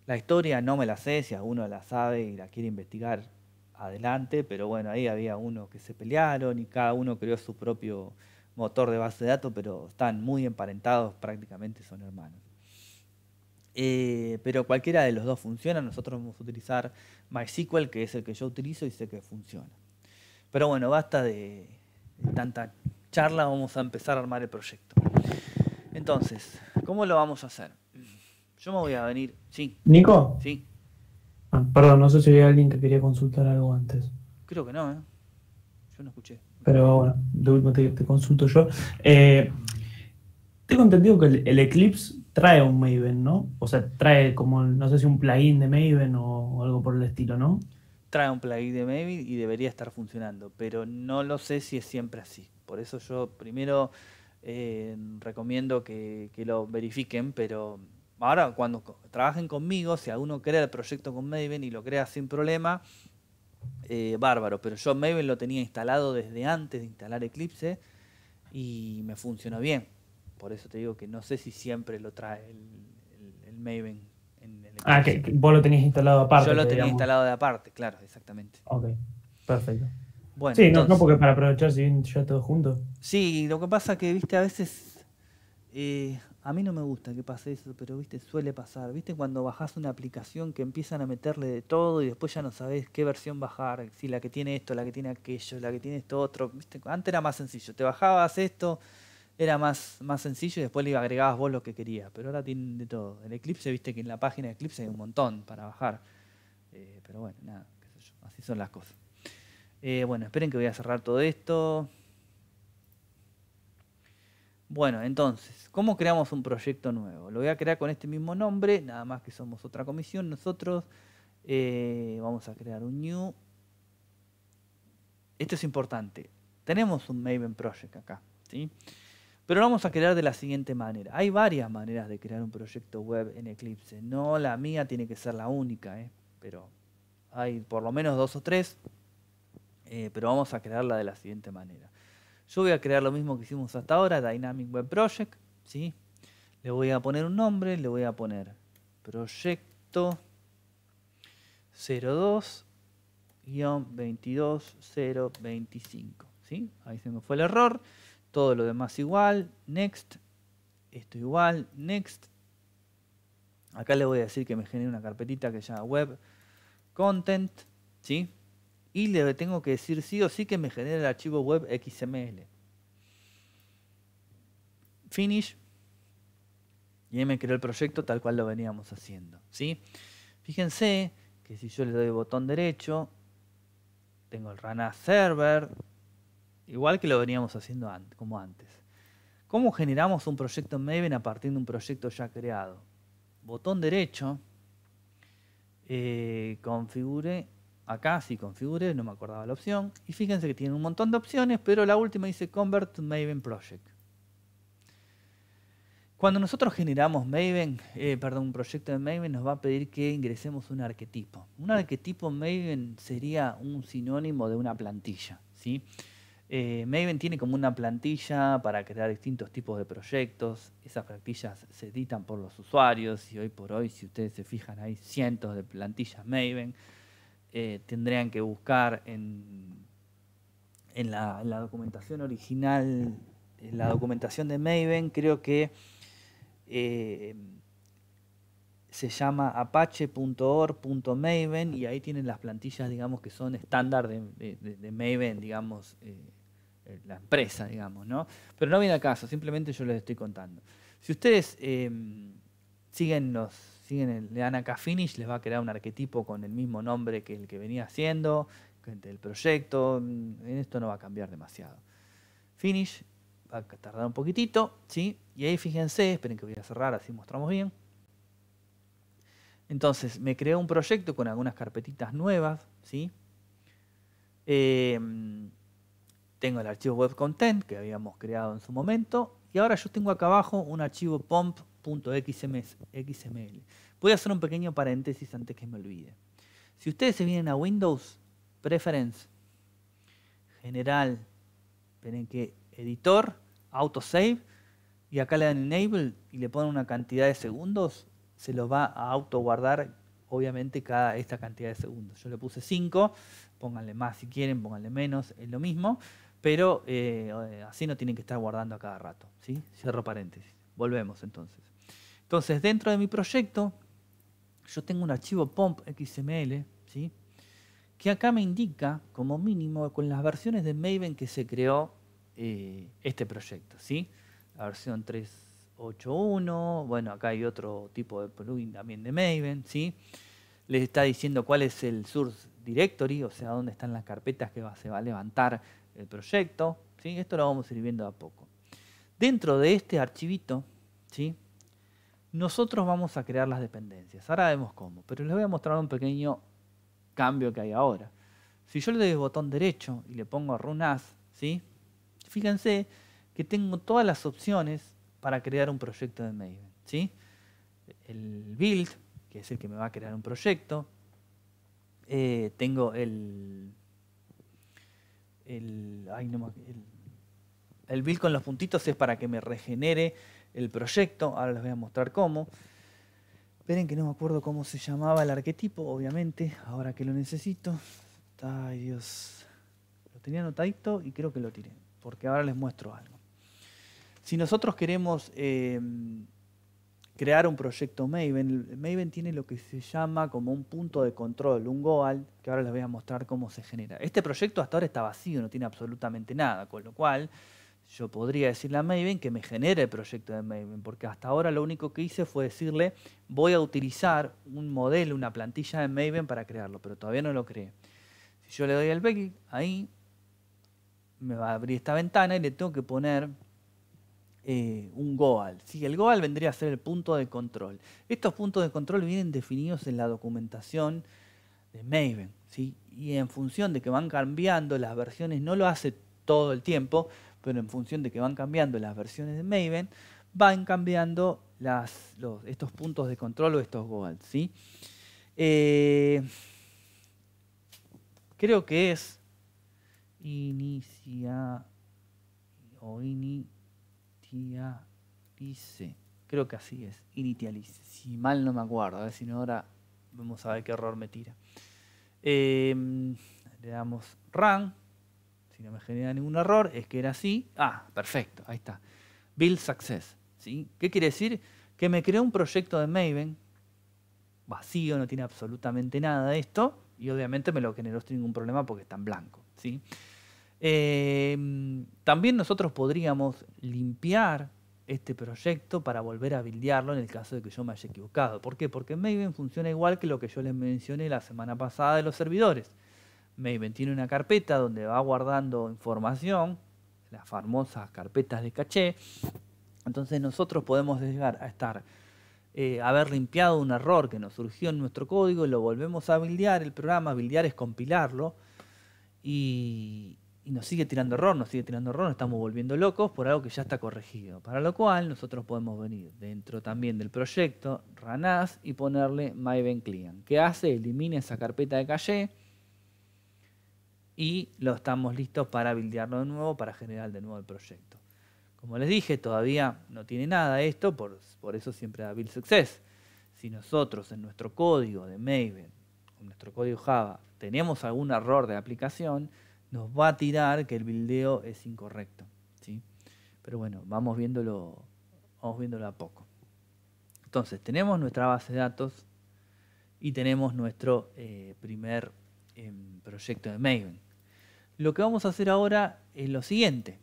La historia no me la sé, si alguno la sabe y la quiere investigar, adelante, pero bueno, ahí había uno que se pelearon y cada uno creó su propio motor de base de datos, pero están muy emparentados, prácticamente son hermanos. Pero cualquiera de los dos funciona. Nosotros vamos a utilizar MySQL, que es el que yo utilizo y sé que funciona. Pero bueno, basta de tanta charla, vamos a empezar a armar el proyecto. Entonces, ¿cómo lo vamos a hacer? Yo me voy a venir... Sí. ¿Nico? Sí. Perdón, no sé si había alguien que quería consultar algo antes. Creo que no, ¿eh? Yo no escuché. Pero bueno, de último te consulto yo. Tengo entendido que el Eclipse trae un Maven, ¿no? O sea, trae como, no sé si un plugin de Maven o algo por el estilo, ¿no? Trae un plugin de Maven y debería estar funcionando, pero no lo sé si es siempre así. Por eso yo primero recomiendo que lo verifiquen, pero ahora cuando trabajen conmigo, si alguno crea el proyecto con Maven y lo crea sin problema, bárbaro. Pero yo Maven lo tenía instalado desde antes de instalar Eclipse y me funcionó bien. Por eso te digo que no sé si siempre lo trae el Maven en el Eclipse. Que vos lo tenías instalado aparte. Yo lo tenía instalado de aparte, claro, exactamente. Ok, perfecto. Bueno, sí, entonces, no porque para aprovechar si bien ya todo junto. Sí, lo que pasa que, viste, a veces a mí no me gusta que pase eso, pero viste, suele pasar. Viste, cuando bajás una aplicación que empiezan a meterle de todo y después ya no sabés qué versión bajar, si la que tiene esto, la que tiene aquello, la que tiene esto otro. ¿Viste? Antes era más sencillo, te bajabas esto, era más sencillo y después le agregabas vos lo que querías, pero ahora tienen de todo. El Eclipse, viste que en la página de Eclipse hay un montón para bajar, pero bueno, nada, qué sé yo, así son las cosas. Bueno, esperen que voy a cerrar todo esto. Bueno, entonces, ¿cómo creamos un proyecto nuevo? Lo voy a crear con este mismo nombre, nada más que somos otra comisión. Nosotros vamos a crear un new. Esto es importante. Tenemos un Maven Project acá, ¿sí? Pero lo vamos a crear de la siguiente manera. Hay varias maneras de crear un proyecto web en Eclipse. No la mía tiene que ser la única, pero hay por lo menos 2 o 3. Pero vamos a crearla de la siguiente manera. Yo voy a crear lo mismo que hicimos hasta ahora, Dynamic Web Project, ¿sí? Le voy a poner un nombre, le voy a poner Proyecto 02-22025, ¿sí? Ahí se me fue el error. Todo lo demás igual, Next, esto igual, Next. Acá le voy a decir que me genere una carpetita que se llama Web Content, ¿sí? Y le tengo que decir sí o sí que me genere el archivo web XML. Finish. Y ahí me creó el proyecto tal cual lo veníamos haciendo, ¿sí? Fíjense que si yo le doy botón derecho, tengo el Run as Server, igual que lo veníamos haciendo como antes. ¿Cómo generamos un proyecto en Maven a partir de un proyecto ya creado? Botón derecho, configure, acá sí configure, no me acordaba la opción, y fíjense que tiene un montón de opciones, pero la última dice Convert to Maven Project. Cuando nosotros generamos un proyecto de Maven, nos va a pedir que ingresemos un arquetipo. Un arquetipo en Maven sería un sinónimo de una plantilla, ¿sí? Maven tiene como una plantilla para crear distintos tipos de proyectos. Esas plantillas se editan por los usuarios y hoy por hoy, si ustedes se fijan, hay cientos de plantillas Maven. Tendrían que buscar en la documentación original, en la documentación de Maven, creo que se llama apache.org.maven y ahí tienen las plantillas, digamos, que son estándar de Maven, digamos, la empresa, digamos, ¿no? Pero no viene al caso, simplemente yo les estoy contando. Si ustedes le dan acá Finish, les va a crear un arquetipo con el mismo nombre que el que venía haciendo, del proyecto. En esto no va a cambiar demasiado. Finish, va a tardar un poquitito, ¿sí? Y ahí fíjense, esperen que voy a cerrar, así mostramos bien. Entonces, me creó un proyecto con algunas carpetitas nuevas, ¿sí? Tengo el archivo web content que habíamos creado en su momento. Y ahora yo tengo acá abajo un archivo pomp.xml. Voy a hacer un pequeño paréntesis antes que me olvide. Si ustedes se vienen a Windows, Preference, General, esperen que Editor, Autosave, y acá le dan Enable y le ponen una cantidad de segundos, se lo va a autoguardar, obviamente, esta cantidad de segundos. Yo le puse 5, pónganle más si quieren, pónganle menos, es lo mismo, pero así no tienen que estar guardando a cada rato, ¿sí? Cierro paréntesis. Volvemos entonces. Entonces, dentro de mi proyecto, yo tengo un archivo pomp.xml, ¿sí? Que acá me indica, como mínimo, con las versiones de Maven que se creó este proyecto, ¿sí? La versión 3.8.1, bueno, acá hay otro tipo de plugin también de Maven, ¿sí? Les está diciendo cuál es el source directory, o sea, dónde están las carpetas que se va a levantar el proyecto, ¿sí? Esto lo vamos a ir viendo a poco. Dentro de este archivito, ¿sí? Nosotros vamos a crear las dependencias. Ahora vemos cómo, pero les voy a mostrar un pequeño cambio que hay ahora. Si yo le doy el botón derecho y le pongo Run As, ¿sí? Fíjense que tengo todas las opciones para crear un proyecto de Maven, ¿sí? El build, que es el que me va a crear un proyecto. Tengo el build con los puntitos es para que me regenere el proyecto. Ahora les voy a mostrar cómo. Esperen que no me acuerdo cómo se llamaba el arquetipo, obviamente, ahora que lo necesito. Ay, Dios. Lo tenía anotadito y creo que lo tiré, porque ahora les muestro algo. Si nosotros queremos crear un proyecto Maven, Maven tiene lo que se llama como un punto de control, un goal, que ahora les voy a mostrar cómo se genera. Este proyecto hasta ahora está vacío, no tiene absolutamente nada, con lo cual yo podría decirle a Maven que me genere el proyecto de Maven, porque hasta ahora lo único que hice fue decirle voy a utilizar un modelo, una plantilla de Maven para crearlo, pero todavía no lo creé. Si yo le doy al clic ahí, me va a abrir esta ventana y le tengo que poner un goal. ¿Sí? El goal vendría a ser el punto de control. Estos puntos de control vienen definidos en la documentación de Maven, ¿sí? Y en función de que van cambiando las versiones, no lo hace todo el tiempo, pero en función de que van cambiando las versiones de Maven, van cambiando estos puntos de control o estos goals, ¿sí? Creo que es initialice. Creo que así es. Initialice. Si mal no me acuerdo. A ver si no, ahora vamos a ver qué error me tira. Le damos run. Si no me genera ningún error, es que era así. Ah, perfecto. Ahí está. Build success. ¿Sí? ¿Qué quiere decir? Que me creó un proyecto de Maven vacío, no tiene absolutamente nada de esto. Y obviamente me lo generó sin ningún problema porque está en blanco, ¿sí? También nosotros podríamos limpiar este proyecto para volver a buildearlo en el caso de que yo me haya equivocado. ¿Por qué? Porque Maven funciona igual que lo que yo les mencioné la semana pasada de los servidores. Maven tiene una carpeta donde va guardando información, las famosas carpetas de caché. Entonces nosotros podemos llegar a estar, haber limpiado un error que nos surgió en nuestro código, lo volvemos a buildear, el programa, buildear es compilarlo, y nos sigue tirando error, nos estamos volviendo locos por algo que ya está corregido. Para lo cual nosotros podemos venir dentro también del proyecto, run as, y ponerle Maven Client. ¿Qué hace? Elimina esa carpeta de caché y lo estamos listos para buildearlo de nuevo, para generar de nuevo el proyecto. Como les dije, todavía no tiene nada esto, por eso siempre da build success. Si nosotros en nuestro código de Maven, en nuestro código Java, tenemos algún error de aplicación, nos va a tirar que el buildeo es incorrecto, ¿sí? Pero bueno, vamos viéndolo a poco. Entonces, tenemos nuestra base de datos y tenemos nuestro primer proyecto de Maven. Lo que vamos a hacer ahora es lo siguiente.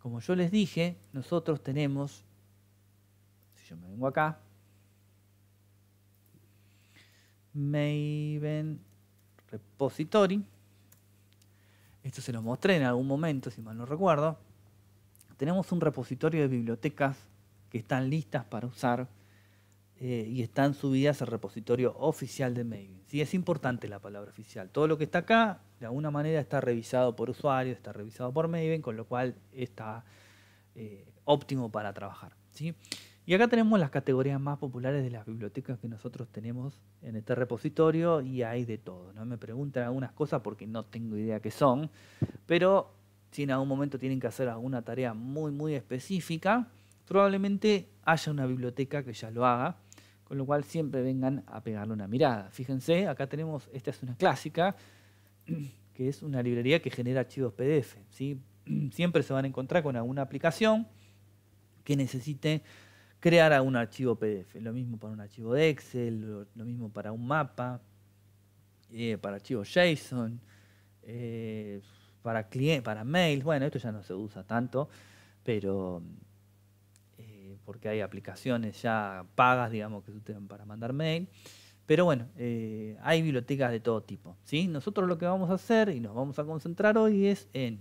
Como yo les dije, nosotros tenemos, si yo me vengo acá, Maven Repository. Esto se lo mostré en algún momento, si mal no recuerdo. Tenemos un repositorio de bibliotecas que están listas para usar y están subidas al repositorio oficial de Maven. Sí, es importante la palabra oficial. Todo lo que está acá, de alguna manera, está revisado por usuarios, está revisado por Maven, con lo cual está óptimo para trabajar, ¿sí? Y acá tenemos las categorías más populares de las bibliotecas que nosotros tenemos en este repositorio, y hay de todo. No me preguntan algunas cosas porque no tengo idea qué son, pero si en algún momento tienen que hacer alguna tarea muy específica, probablemente haya una biblioteca que ya lo haga, con lo cual siempre vengan a pegarle una mirada. Fíjense, acá tenemos, esta es una clásica, que es una librería que genera archivos PDF, ¿sí? Siempre se van a encontrar con alguna aplicación que necesite crear algún archivo PDF. Lo mismo para un archivo de Excel, lo mismo para un mapa, para archivos JSON, para mail. Bueno, esto ya no se usa tanto, pero porque hay aplicaciones ya pagas, digamos, que se utilizan para mandar mail. Pero bueno, hay bibliotecas de todo tipo, ¿sí? Nosotros lo que vamos a hacer y nos vamos a concentrar hoy es en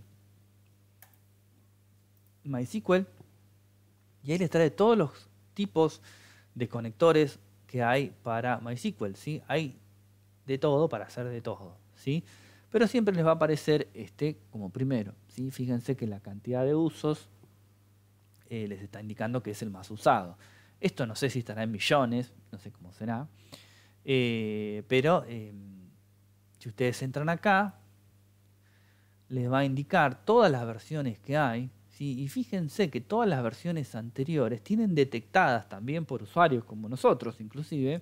MySQL, y ahí les trae todos los tipos de conectores que hay para MySQL, ¿sí? Hay de todo para hacer de todo, ¿sí? Pero siempre les va a aparecer este como primero, ¿sí? Fíjense que la cantidad de usos les está indicando que es el más usado. Esto no sé si estará en millones, no sé cómo será, pero si ustedes entran acá, les va a indicar todas las versiones que hay, ¿sí? Y fíjense que todas las versiones anteriores tienen detectadas también por usuarios como nosotros, inclusive,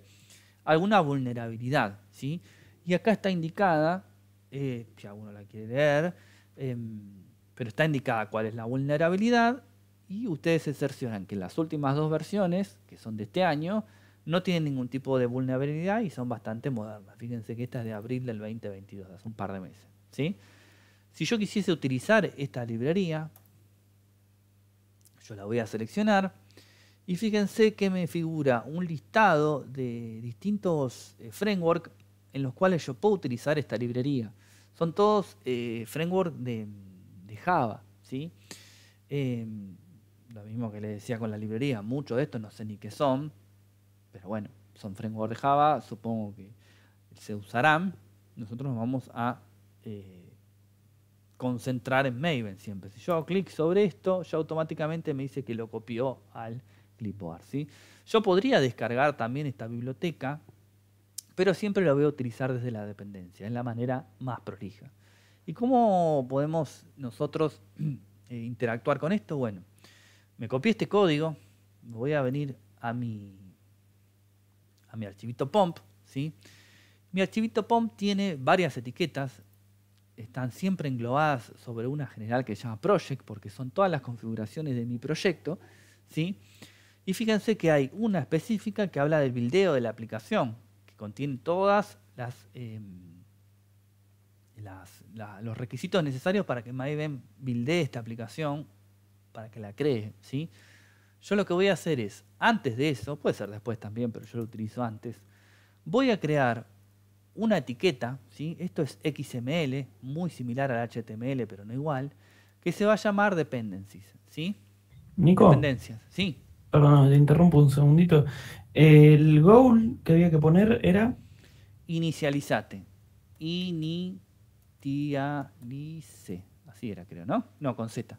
alguna vulnerabilidad, ¿sí? Y acá está indicada, si alguno la quiere leer, pero está indicada cuál es la vulnerabilidad, y ustedes se cercioran que las últimas dos versiones, que son de este año, no tienen ningún tipo de vulnerabilidad y son bastante modernas. Fíjense que esta es de abril del 2022, hace un par de meses, ¿sí? Si yo quisiese utilizar esta librería, yo la voy a seleccionar y fíjense que me figura un listado de distintos frameworks en los cuales yo puedo utilizar esta librería. Son todos frameworks de Java, ¿sí? Lo mismo que les decía con la librería, muchos de estos no sé ni qué son, pero bueno, son frameworks de Java, supongo que se usarán. Nosotros nos vamos a concentrar en Maven siempre. Si yo hago clic sobre esto, ya automáticamente me dice que lo copió al clipboard, ¿sí? Yo podría descargar también esta biblioteca, pero siempre la voy a utilizar desde la dependencia, es la manera más prolija. ¿Y cómo podemos nosotros interactuar con esto? Bueno, me copié este código, voy a venir a mi archivito POMP, ¿sí? Mi archivito POMP tiene varias etiquetas, están siempre englobadas sobre una general que se llama Project, porque son todas las configuraciones de mi proyecto, ¿sí? Y fíjense que hay una específica que habla del buildeo de la aplicación, que contiene todas los requisitos necesarios para que Maven buildee esta aplicación, para que la cree, ¿sí? Yo lo que voy a hacer es, antes de eso, puede ser después también, pero yo lo utilizo antes, voy a crear una etiqueta, ¿sí? Esto es XML, muy similar al HTML, pero no igual, que se va a llamar dependencies, ¿sí? Nico, Dependencias, sí. perdón, te interrumpo un segundito. El goal que había que poner era... Inicializate. Initialice. Así era, creo, ¿no? No, con Z.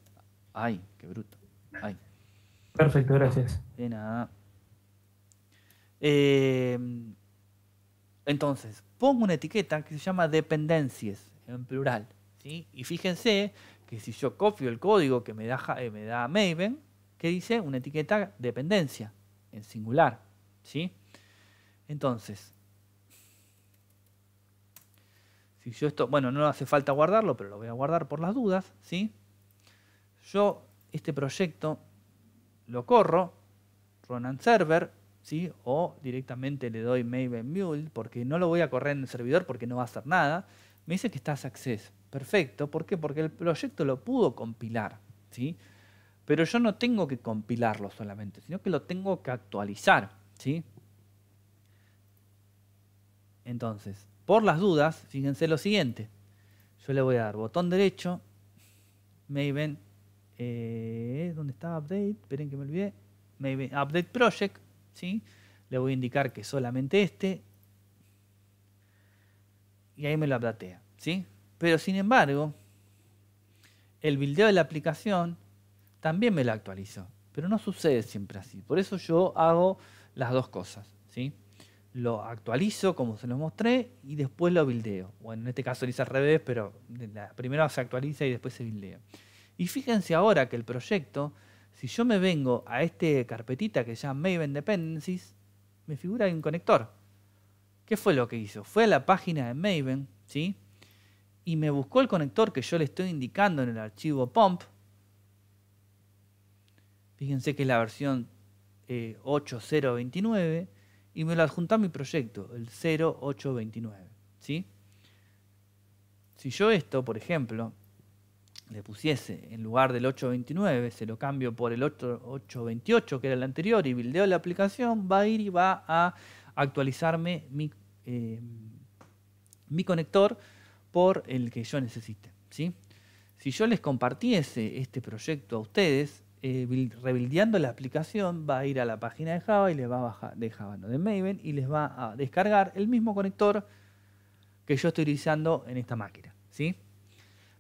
Ay, qué bruto. Ay, Perfecto, gracias. de nada. Entonces, pongo una etiqueta que se llama dependencias, en plural, ¿sí? Y fíjense que si yo copio el código que me da Maven, que dice una etiqueta dependencia, en singular, ¿sí? Entonces, si yo esto, bueno, no hace falta guardarlo, pero lo voy a guardar por las dudas, ¿sí? Yo este proyecto lo corro, run and server, ¿sí? O directamente le doy Maven Mule, porque no lo voy a correr en el servidor porque no va a hacer nada. Me dice que está success. Perfecto. ¿Por qué? Porque el proyecto lo pudo compilar, ¿sí? Pero yo no tengo que compilarlo solamente, sino que lo tengo que actualizar, ¿sí? Entonces, por las dudas, fíjense lo siguiente. Yo le voy a dar botón derecho, Maven, ¿dónde está Update? Esperen que me olvidé. Maven Update Project, ¿sí? Le voy a indicar que solamente este. Y ahí me lo updatea, ¿sí? Pero sin embargo, el buildeo de la aplicación también me lo actualizó. Pero no sucede siempre así. Por eso yo hago las dos cosas, ¿sí? Lo actualizo como se los mostré y después lo buildeo. Bueno, en este caso lo hice al revés, pero primero se actualiza y después se buildea. Y fíjense ahora que el proyecto, si yo me vengo a esta carpetita que se llama Maven Dependencies, me figura ahí un conector. ¿Qué fue lo que hizo? Fue a la página de Maven, ¿sí? Y me buscó el conector que yo le estoy indicando en el archivo pump. Fíjense que es la versión 8.0.29 y me lo adjuntó a mi proyecto, el 0.8.29, ¿sí? Si yo esto, por ejemplo, le pusiese en lugar del 8.29, se lo cambio por el 8.28 que era el anterior y buildeo la aplicación, va a ir y va a actualizarme mi conector por el que yo necesite, ¿sí? Si yo les compartiese este proyecto a ustedes, rebuildeando la aplicación, va a ir a la página de Java y les va a bajar de Java, no de Maven, y les va a descargar el mismo conector que yo estoy utilizando en esta máquina, ¿sí?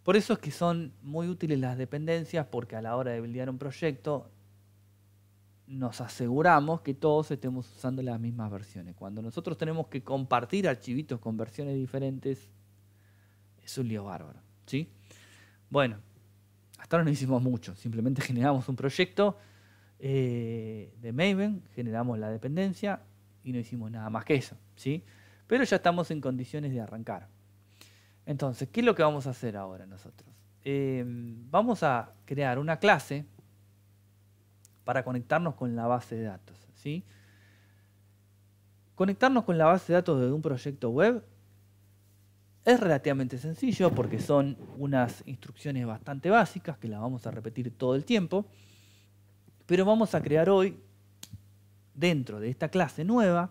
Por eso es que son muy útiles las dependencias, porque a la hora de buildear un proyecto nos aseguramos que todos estemos usando las mismas versiones. Cuando nosotros tenemos que compartir archivitos con versiones diferentes, es un lío bárbaro, ¿sí? Bueno, hasta ahora no hicimos mucho, simplemente generamos un proyecto de Maven, generamos la dependencia y no hicimos nada más que eso, ¿sí? Pero ya estamos en condiciones de arrancar. Entonces, ¿qué es lo que vamos a hacer ahora nosotros? Vamos a crear una clase para conectarnos con la base de datos, ¿sí? Conectarnos con la base de datos de un proyecto web es relativamente sencillo porque son unas instrucciones bastante básicas que las vamos a repetir todo el tiempo, pero vamos a crear hoy, dentro de esta clase nueva,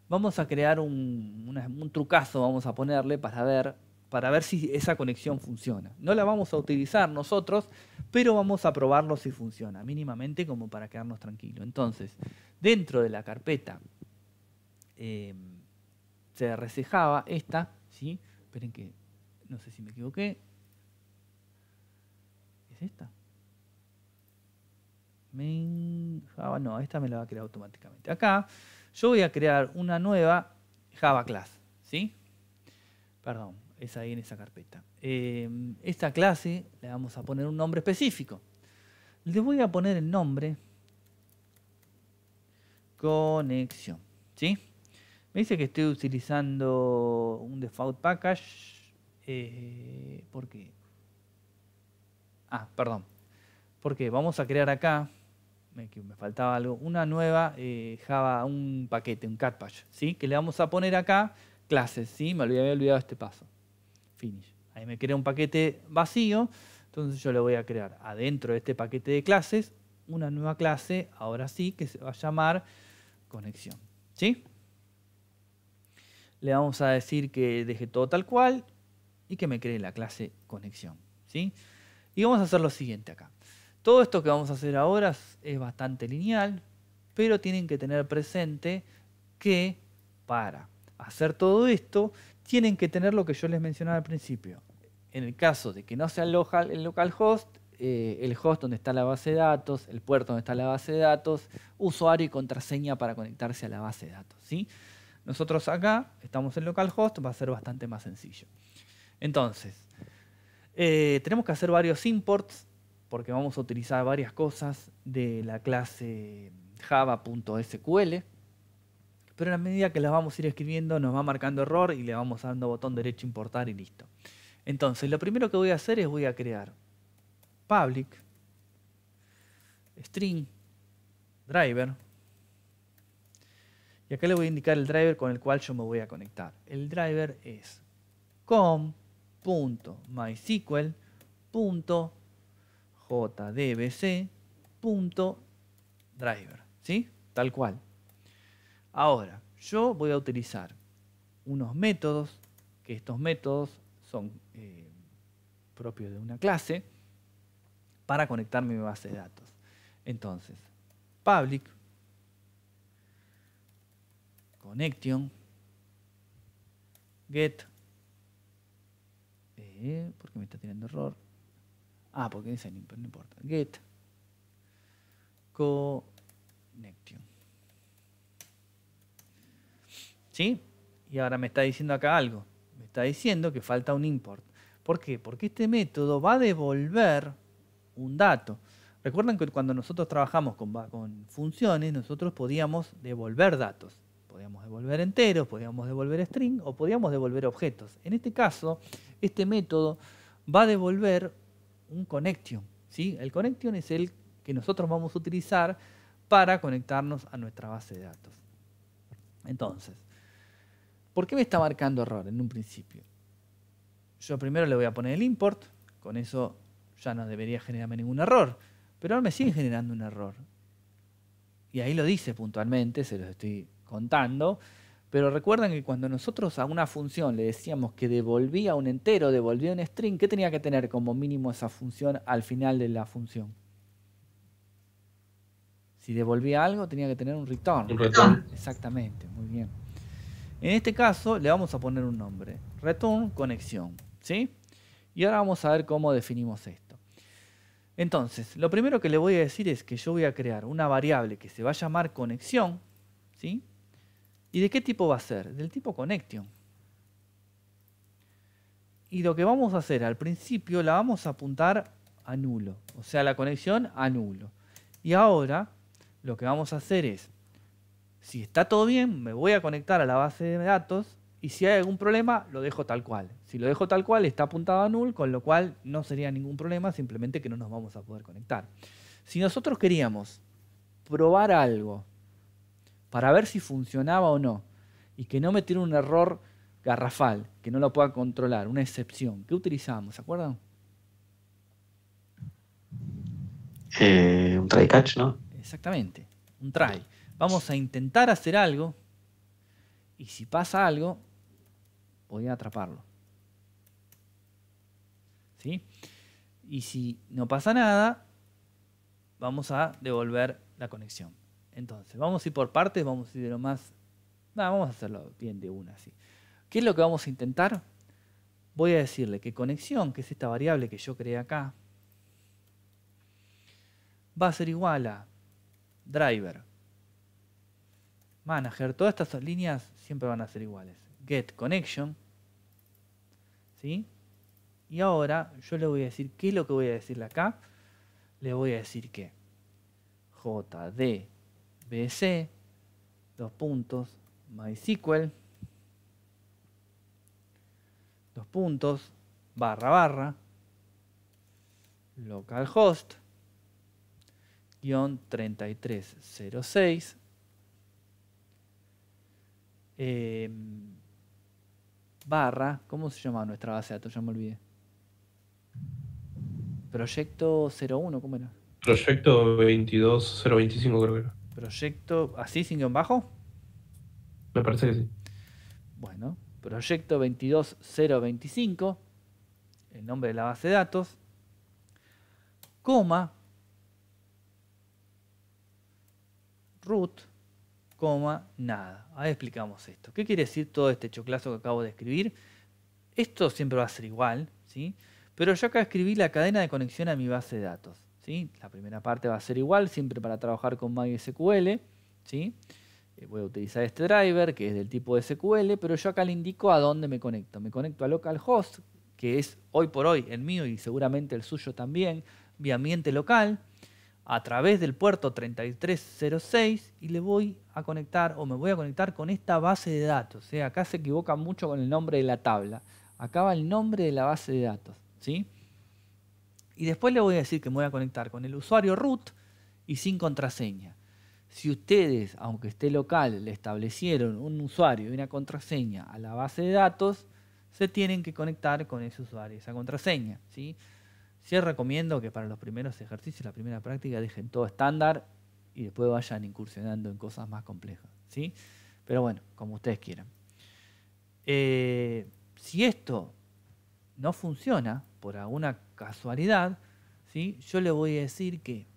vamos a crear un trucazo, vamos a ponerle para ver si esa conexión funciona. No la vamos a utilizar nosotros, pero vamos a probarlo si funciona, mínimamente como para quedarnos tranquilos. Entonces, dentro de la carpeta CRC Java, esta, ¿sí? Esperen que, no sé si me equivoqué. ¿Es esta? Main Java, no, esta me la va a crear automáticamente. Acá yo voy a crear una nueva Java class, ¿sí? Perdón, es ahí en esa carpeta. Esta clase le vamos a poner un nombre específico. Le voy a poner el nombre conexión, ¿sí? Me dice que estoy utilizando un default package. ¿Por qué? Ah, perdón. Porque vamos a crear acá, me faltaba algo, una nueva Java, un paquete, un cat patch, ¿sí? Que le vamos a poner acá clases, ¿sí? Me había olvidado este paso. Finish. Ahí me crea un paquete vacío, entonces yo le voy a crear adentro de este paquete de clases una nueva clase, ahora sí, que se va a llamar conexión, ¿sí? Le vamos a decir que deje todo tal cual y que me cree la clase conexión, ¿sí? Y vamos a hacer lo siguiente acá. Todo esto que vamos a hacer ahora es bastante lineal, pero tienen que tener presente que para hacer todo esto tienen que tener lo que yo les mencionaba al principio. En el caso de que no sea el localhost, el host donde está la base de datos, el puerto donde está la base de datos, usuario y contraseña para conectarse a la base de datos, ¿sí? Nosotros acá estamos en localhost, va a ser bastante más sencillo. Entonces, tenemos que hacer varios imports porque vamos a utilizar varias cosas de la clase java.sql, pero a medida que las vamos a ir escribiendo nos va marcando error y le vamos dando botón derecho importar y listo. Entonces, lo primero que voy a hacer es voy a crear public string driver y acá le voy a indicar el driver con el cual yo me voy a conectar. El driver es com.mysql.jdbc.driver, ¿sí? Tal cual. Ahora, yo voy a utilizar unos métodos, que estos métodos son propios de una clase, para conectar mi base de datos. Entonces, public connection get, ¿por qué me está teniendo error? Porque dice no importa, get connection, ¿sí? Y ahora me está diciendo acá algo, me está diciendo que falta un import. ¿Por qué? Porque este método va a devolver un dato. Recuerden que cuando nosotros trabajamos con funciones, nosotros podíamos devolver datos. Podíamos devolver enteros, podíamos devolver string o podíamos devolver objetos. En este caso, este método va a devolver un connection, ¿sí? El connection es el que nosotros vamos a utilizar para conectarnos a nuestra base de datos. Entonces, ¿por qué me está marcando error en un principio? Yo primero le voy a poner el import, con eso ya no debería generarme ningún error, pero ahora me sigue generando un error. Y ahí lo dice puntualmente, se los estoy contando, pero recuerden que cuando nosotros a una función le decíamos que devolvía un entero, devolvía un string, ¿qué tenía que tener como mínimo esa función al final de la función? Si devolvía algo, tenía que tener un return. Un return. Exactamente, muy bien. En este caso le vamos a poner un nombre, return conexión, ¿sí? Y ahora vamos a ver cómo definimos esto. Entonces, lo primero que le voy a decir es que yo voy a crear una variable que se va a llamar conexión, ¿sí? ¿Y de qué tipo va a ser? Del tipo connection. Y lo que vamos a hacer al principio la vamos a apuntar a nulo, o sea, la conexión a nulo. Y ahora lo que vamos a hacer es, si está todo bien, me voy a conectar a la base de datos y si hay algún problema, lo dejo tal cual. Si lo dejo tal cual, está apuntado a null, con lo cual no sería ningún problema, simplemente que no nos vamos a poder conectar. Si nosotros queríamos probar algo para ver si funcionaba o no y que no me tiene un error garrafal, que no lo pueda controlar, una excepción, ¿qué utilizamos? ¿Se acuerdan? Un try catch, ¿no? Exactamente, un try. Vamos a intentar hacer algo y si pasa algo, voy a atraparlo. ¿Sí? Y si no pasa nada, vamos a devolver la conexión. Entonces, vamos a ir por partes, vamos a ir de lo más... vamos a hacerlo bien de una, así. ¿Qué es lo que vamos a intentar? Voy a decirle que conexión, que es esta variable que yo creé acá, va a ser igual a driver, manager. Todas estas líneas siempre van a ser iguales. Get connection, ¿sí? Y ahora yo le voy a decir, ¿qué es lo que voy a decirle acá? Le voy a decir que jdbc, dos puntos, MySQL, dos puntos, barra barra, localhost, guión 3306, barra, ¿cómo se llama nuestra base de datos? Ya me olvidé. Proyecto 01, ¿cómo era? Proyecto 22025 creo que era. Proyecto, ¿así sin guión bajo? Me parece que sí. Bueno, proyecto 22025, el nombre de la base de datos. coma, root, coma, nada. Ahí explicamos esto. ¿Qué quiere decir todo este choclazo que acabo de escribir? Esto siempre va a ser igual, ¿sí? Pero yo acá escribí la cadena de conexión a mi base de datos, ¿sí? La primera parte va a ser igual, siempre para trabajar con MySQL, ¿sí? Voy a utilizar este driver, que es del tipo SQL, pero yo acá le indico a dónde me conecto. Me conecto a localhost, que es hoy por hoy el mío y seguramente el suyo también, mi ambiente local, a través del puerto 3306 y le voy a conectar o me voy a conectar con esta base de datos. Acá se equivoca mucho con el nombre de la tabla. Acá va el nombre de la base de datos, ¿sí? Y después le voy a decir que me voy a conectar con el usuario root y sin contraseña. Si ustedes, aunque esté local, le establecieron un usuario y una contraseña a la base de datos, se tienen que conectar con ese usuario y esa contraseña, ¿sí? Sí recomiendo que para los primeros ejercicios, la primera práctica, dejen todo estándar y después vayan incursionando en cosas más complejas, ¿sí? Pero bueno, como ustedes quieran. Si esto no funciona por alguna casualidad, ¿sí? Yo le voy a decir que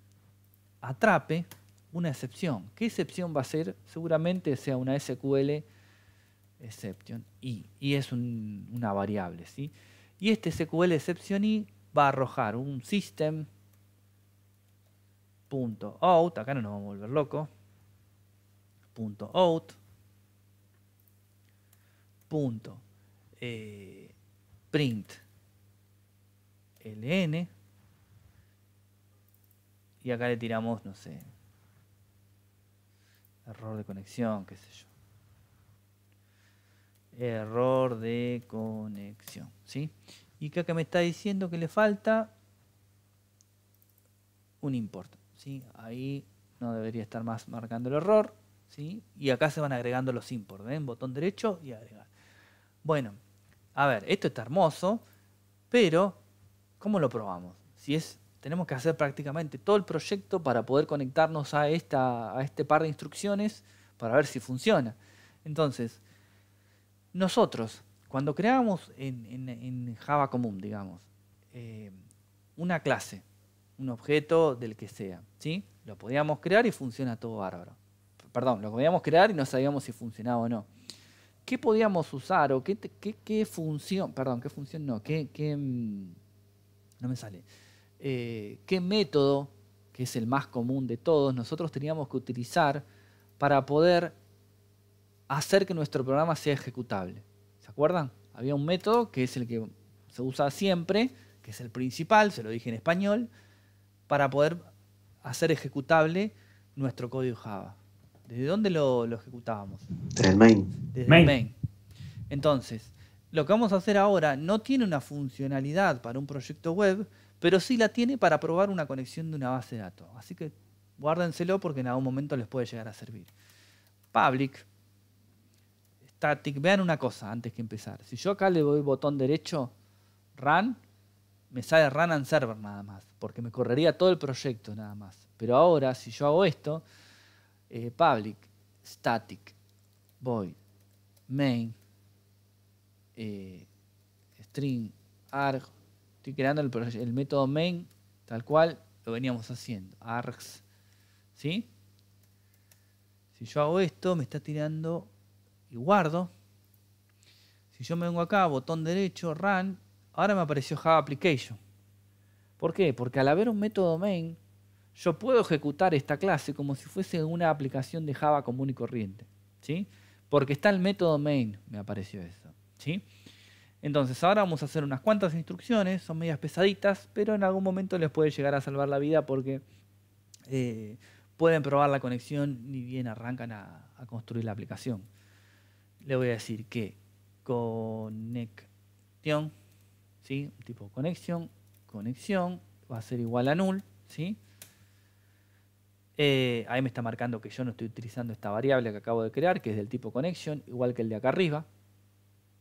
atrape una excepción. ¿Qué excepción va a ser? Seguramente sea una SQL exception y es una variable, ¿sí? Y este SQL exception i va a arrojar un system.out, acá no nos vamos a volver locos, .out, print ln y acá le tiramos, no sé, error de conexión, qué sé yo. Error de conexión, ¿sí? Y acá me está diciendo que le falta un import, ¿sí? Ahí no debería estar más marcando el error, ¿sí? Y acá se van agregando los imports, ¿ven? Botón derecho y agregar. Bueno, a ver, esto está hermoso, pero ¿cómo lo probamos? Tenemos que hacer prácticamente todo el proyecto para poder conectarnos a este par de instrucciones para ver si funciona. Entonces, nosotros, cuando creamos en Java común, digamos, una clase, un objeto del que sea, ¿sí? Lo podíamos crear y funciona todo bárbaro. Perdón, lo podíamos crear y no sabíamos si funcionaba o no. ¿Qué podíamos usar o qué función, perdón, qué función no, no me sale, qué método, que es el más común de todos, nosotros teníamos que utilizar para poder hacer que nuestro programa sea ejecutable? ¿Se acuerdan? Había un método que es el que se usa siempre, que es el principal, se lo dije en español, para poder hacer ejecutable nuestro código Java. ¿Desde dónde lo ejecutábamos? Desde el main. Desde el main. Entonces, lo que vamos a hacer ahora no tiene una funcionalidad para un proyecto web, pero sí la tiene para probar una conexión de una base de datos. Así que guárdenselo porque en algún momento les puede llegar a servir. Public, static. Vean una cosa antes que empezar. Si yo acá le doy botón derecho, run, me sale run and server nada más, porque me correría todo el proyecto nada más. Pero ahora, si yo hago esto, public, static, void, main, string, arg, estoy creando el método main tal cual lo veníamos haciendo, args, ¿sí? Si yo hago esto, me está tirando y guardo. Si yo me vengo acá, botón derecho, run, ahora me apareció Java Application. ¿Por qué? Porque al haber un método main, yo puedo ejecutar esta clase como si fuese una aplicación de Java común y corriente, ¿sí? Porque está el método main, me apareció eso, ¿sí? Entonces ahora vamos a hacer unas cuantas instrucciones, son medias pesaditas, pero en algún momento les puede llegar a salvar la vida porque pueden probar la conexión ni bien arrancan a construir la aplicación. Le voy a decir que conexión, ¿sí? Tipo conexión va a ser igual a null, ¿sí? Ahí me está marcando que yo no estoy utilizando esta variable que acabo de crear, que es del tipo connection, igual que el de acá arriba,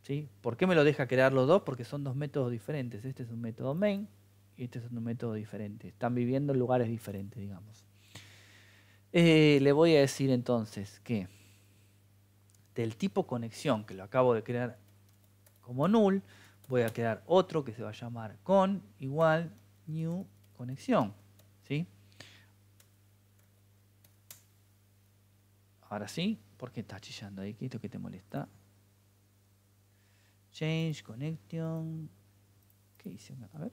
¿sí? ¿Por qué me lo deja crear los dos? Porque son dos métodos diferentes. Este es un método main y este es un método diferente. Están viviendo en lugares diferentes, digamos. Le voy a decir entonces que del tipo conexión, que lo acabo de crear como null, voy a crear otro que se va a llamar con igual new conexión, ¿sí? Ahora sí, ¿por qué estás chillando ahí? ¿Qué es lo que te molesta? Change connection. ¿Qué hice? A ver.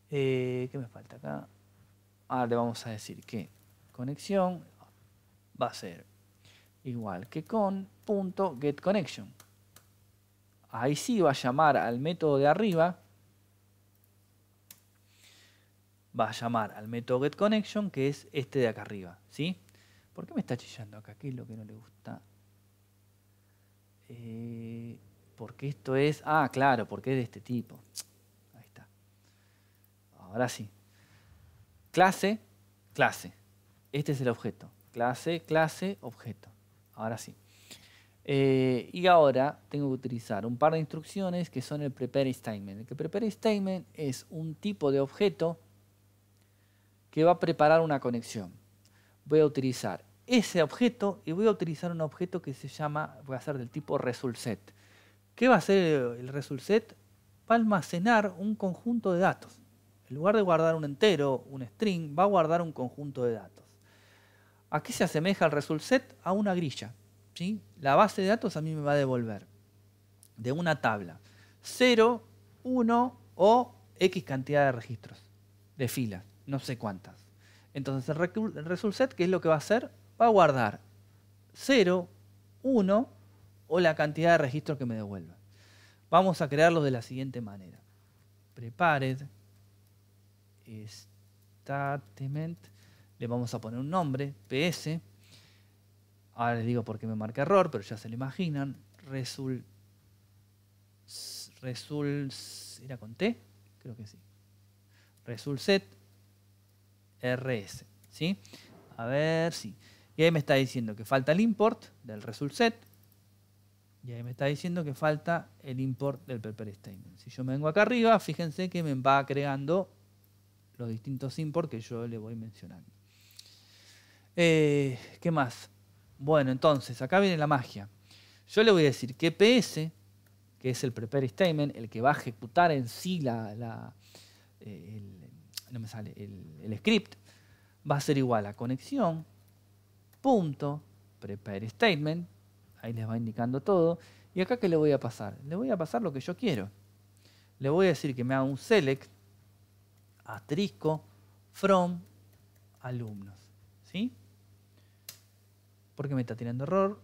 ¿Qué me falta acá? Ahora le vamos a decir que conexión va a ser igual que con punto get connection. Ahí sí va a llamar al método de arriba. Va a llamar al método getConnection, que es este de acá arriba, ¿sí? ¿Por qué me está chillando acá? ¿Qué es lo que no le gusta? Porque esto es... Ah, claro, porque es de este tipo. Ahí está. Ahora sí. Clase, clase. Este es el objeto. Clase, clase, objeto. Ahora sí. Y ahora tengo que utilizar un par de instrucciones que son el prepare statement. El prepare statement es un tipo de objeto que va a preparar una conexión. Voy a utilizar ese objeto y voy a utilizar un objeto que se llama, voy a hacer del tipo resultSet. ¿Qué va a hacer el resultSet? Va a almacenar un conjunto de datos. En lugar de guardar un entero, un string, va a guardar un conjunto de datos. ¿A qué se asemeja el resultSet? A una grilla, ¿sí? La base de datos a mí me va a devolver de una tabla 0, 1 o X cantidad de registros, de filas. No sé cuántas. Entonces el resultSet, ¿qué es lo que va a hacer? Va a guardar 0, 1 o la cantidad de registros que me devuelva. Vamos a crearlo de la siguiente manera. Prepared statement. Le vamos a poner un nombre, PS. Ahora les digo por qué me marca error, pero ya se lo imaginan. ¿Era con T? Creo que sí. resultSet rs, ¿sí? A ver, sí. Y ahí me está diciendo que falta el import del resultSet. Y ahí me está diciendo que falta el import del prepare statement. Si yo me vengo acá arriba, fíjense que me va creando los distintos imports que yo le voy mencionando. ¿Qué más? Bueno, entonces, acá viene la magia. Yo le voy a decir que PS, que es el prepare statement, el que va a ejecutar en sí el script, va a ser igual a conexión punto prepare statement. Ahí les va indicando todo. Y acá, ¿qué le voy a pasar? Le voy a pasar lo que yo quiero. Le voy a decir que me haga un select asterisco from alumnos, ¿sí? ¿Por qué me está tirando error?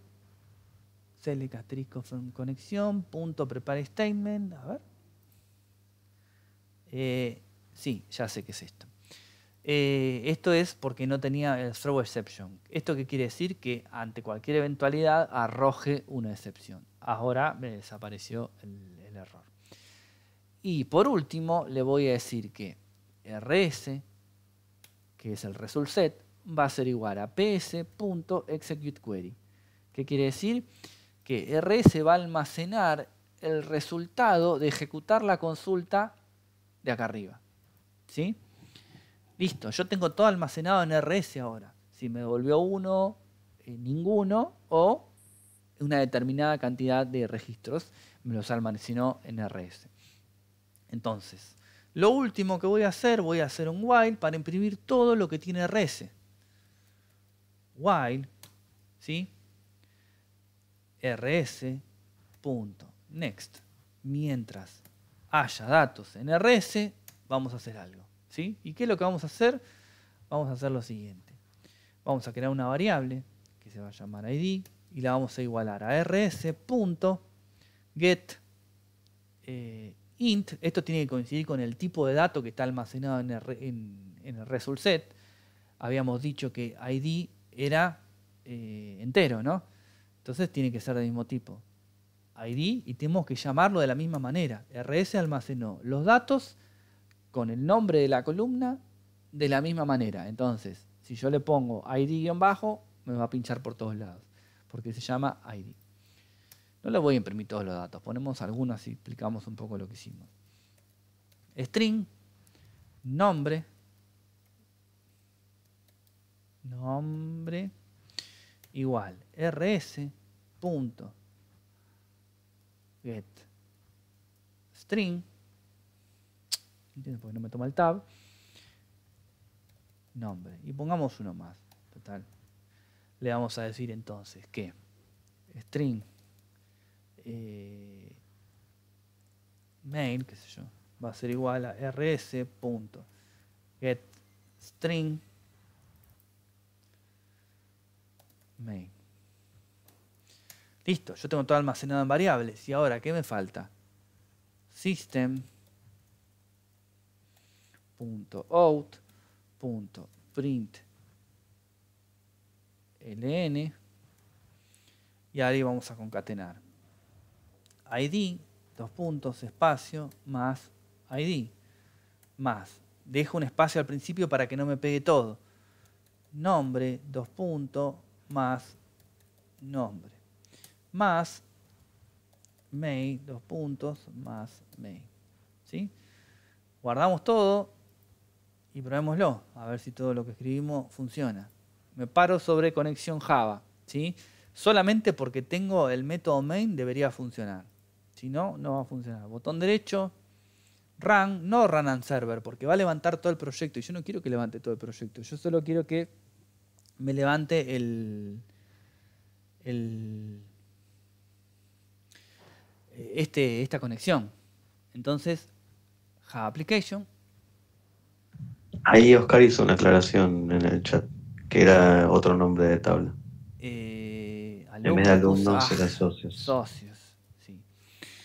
Select asterisco from conexión punto prepare statement. A ver. Sí, ya sé qué es esto. Esto es porque no tenía el throw exception. ¿Esto qué quiere decir? Que ante cualquier eventualidad arroje una excepción. Ahora me desapareció el error. Y por último le voy a decir que rs, que es el resultSet, va a ser igual a ps.executeQuery. ¿Qué quiere decir? Que rs va a almacenar el resultado de ejecutar la consulta de acá arriba, ¿sí? Listo, yo tengo todo almacenado en rs ahora. Si me devolvió uno, ninguno, o una determinada cantidad de registros, me los almacenó en rs. Entonces, lo último que voy a hacer un while para imprimir todo lo que tiene rs. While, ¿sí? rs.next. Mientras haya datos en rs, vamos a hacer algo, ¿sí? ¿Y qué es lo que vamos a hacer? Vamos a hacer lo siguiente. Vamos a crear una variable que se va a llamar id y la vamos a igualar a rs.get int. Esto tiene que coincidir con el tipo de dato que está almacenado en el resultSet. Habíamos dicho que id era entero, ¿no? Entonces tiene que ser del mismo tipo. id, y tenemos que llamarlo de la misma manera. rs almacenó los datos con el nombre de la columna de la misma manera. Entonces, si yo le pongo id-bajo, me va a pinchar por todos lados, porque se llama id. No le voy a imprimir todos los datos, ponemos algunos y explicamos un poco lo que hicimos. String, nombre, igual rs.getString. ¿entiendes? Porque no me toma el tab. Nombre. Y pongamos uno más. Total. Le vamos a decir entonces que string mail, qué sé yo, va a ser igual a rs.getString main. Listo, yo tengo todo almacenado en variables. ¿Y ahora qué me falta? System.out.print ln y ahí vamos a concatenar id, dos puntos, espacio, más id, más, dejo un espacio al principio para que no me pegue todo, nombre, dos puntos, más nombre, más main, dos puntos, más main. ¿Sí? Guardamos todo y probémoslo, a ver si todo lo que escribimos funciona. Me paro sobre conexión Java, ¿sí? Solamente porque tengo el método main debería funcionar. Si no, no va a funcionar. Botón derecho, run, no run and server, porque va a levantar todo el proyecto. Y yo no quiero que levante todo el proyecto. Yo solo quiero que me levante esta conexión. Entonces, Java Application. Ahí Oscar hizo una aclaración en el chat, que era otro nombre de tabla. En vez de alumnos era socios. Socios, sí.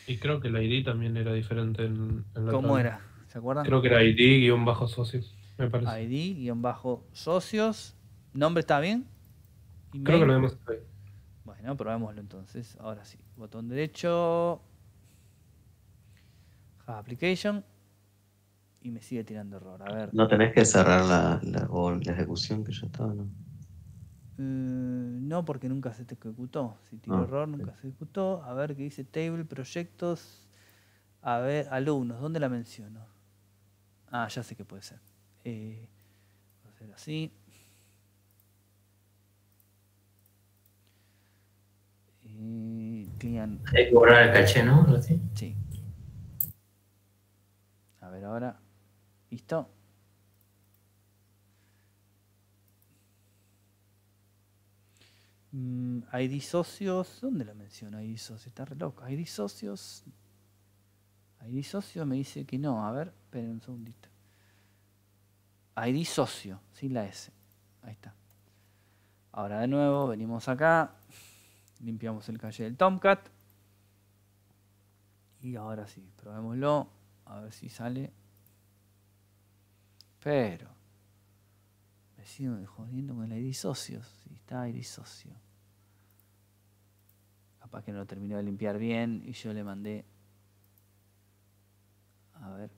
Y creo que la ID también era diferente en la ¿Cómo tabla. era? ¿Se acuerdan? Creo que era ID-socios, me parece. ID-socios. ¿Nombre está bien? Creo Email. que lo vemos ahí. Bueno, probémoslo entonces. Ahora sí. Botón derecho. Java Application. Y me sigue tirando error. A ver. No tenés que cerrar la ejecución que ya estaba, ¿no? No, porque nunca se te ejecutó. Si tiro Ah, error, nunca se ejecutó. A ver qué dice table, proyectos. A ver, alumnos. ¿Dónde la menciono? Ah, ya sé que puede ser. Va a ser así. Client. Hay que borrar el caché, ¿no? ¿Algo así? Sí. A ver ahora. ¿Listo? ID socios. ¿Dónde la menciono? ID socios. Está re loco. ID socios. ID socio me dice que no. A ver, esperen un segundito. ID socio, sin la S. Ahí está. Ahora de nuevo, venimos acá. Limpiamos el caché del Tomcat. Y ahora sí, probémoslo. A ver si sale. Pero me sigo jodiendo con el ID socios. Si está ID socio. Capaz que no lo terminó de limpiar bien y yo le mandé. A ver.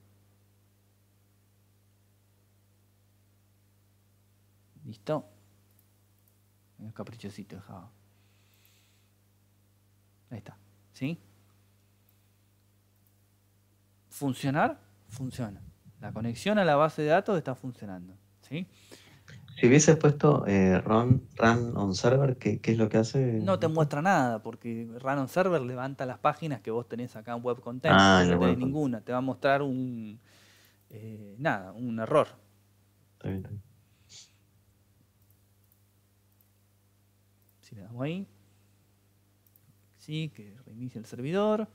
¿Listo? Un caprichosito de Java. Ahí está. ¿Sí? ¿Funcionar? Funciona. La conexión a la base de datos está funcionando. ¿Sí? Si hubieses puesto run on server, ¿qué es lo que hace? No te muestra nada, porque Run on Server levanta las páginas que vos tenés acá en Web Content. Ah, No en tenés Web ninguna. Te va a mostrar un error. Está bien, está bien. Si le damos ahí. Sí, que reinicie el servidor.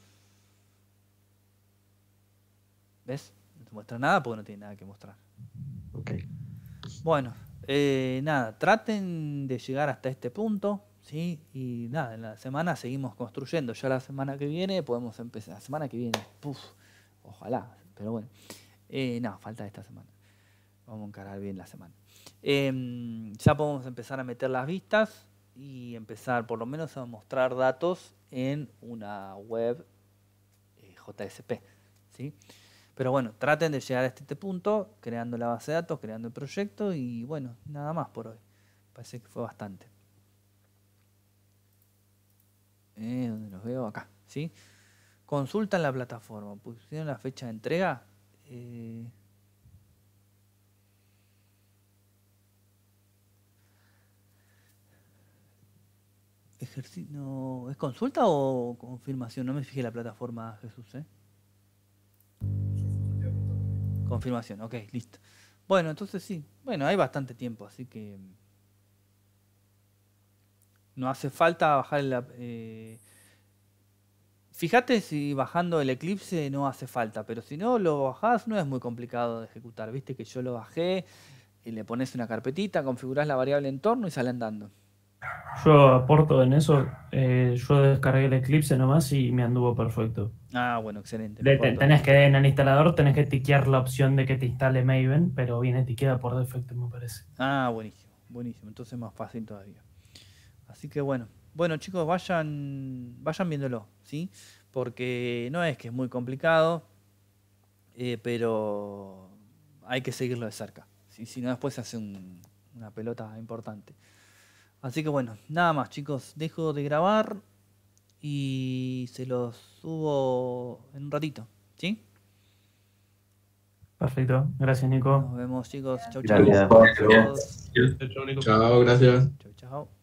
¿Ves? No te muestra nada porque no tiene nada que mostrar. Ok. Bueno, nada, traten de llegar hasta este punto, ¿sí? Y nada, en la semana seguimos construyendo. Ya la semana que viene podemos empezar. La semana que viene, ojalá, pero bueno. No, falta esta semana. Vamos a encarar bien la semana. Ya podemos empezar a meter las vistas y empezar por lo menos a mostrar datos en una web JSP, ¿sí? Pero bueno, traten de llegar hasta este punto, creando la base de datos, creando el proyecto y bueno, nada más por hoy. Parece que fue bastante. ¿Dónde los veo? Acá, ¿sí? Consultan la plataforma, pusieron la fecha de entrega. No, ¿es consulta o confirmación? No me fijé la plataforma, Jesús, ¿eh? Confirmación, ok, listo. Bueno, entonces sí. Bueno, hay bastante tiempo, así que no hace falta bajar fíjate si bajando el Eclipse no hace falta, pero si no lo bajás no es muy complicado de ejecutar. Viste que yo lo bajé y le pones una carpetita, configurás la variable entorno y sale andando. Yo aporto en eso, yo descargué el Eclipse nomás y me anduvo perfecto. Ah, bueno, excelente. Tenés que, en el instalador tenés que tiquear la opción de que te instale Maven, pero viene tiqueada por defecto, me parece. Ah, buenísimo, buenísimo. Entonces más fácil todavía. Así que bueno. Bueno, chicos, vayan viéndolo, ¿sí? Porque no es que es muy complicado, pero hay que seguirlo de cerca. ¿Sí? Si no, después se hace una pelota importante. Así que bueno, nada más, chicos. Dejo de grabar y se los subo en un ratito, ¿sí? Perfecto. Gracias, Nico. Nos vemos, chicos. Chau, Gracias. chau. Chao, Nico. Chao, gracias. Chau, chau.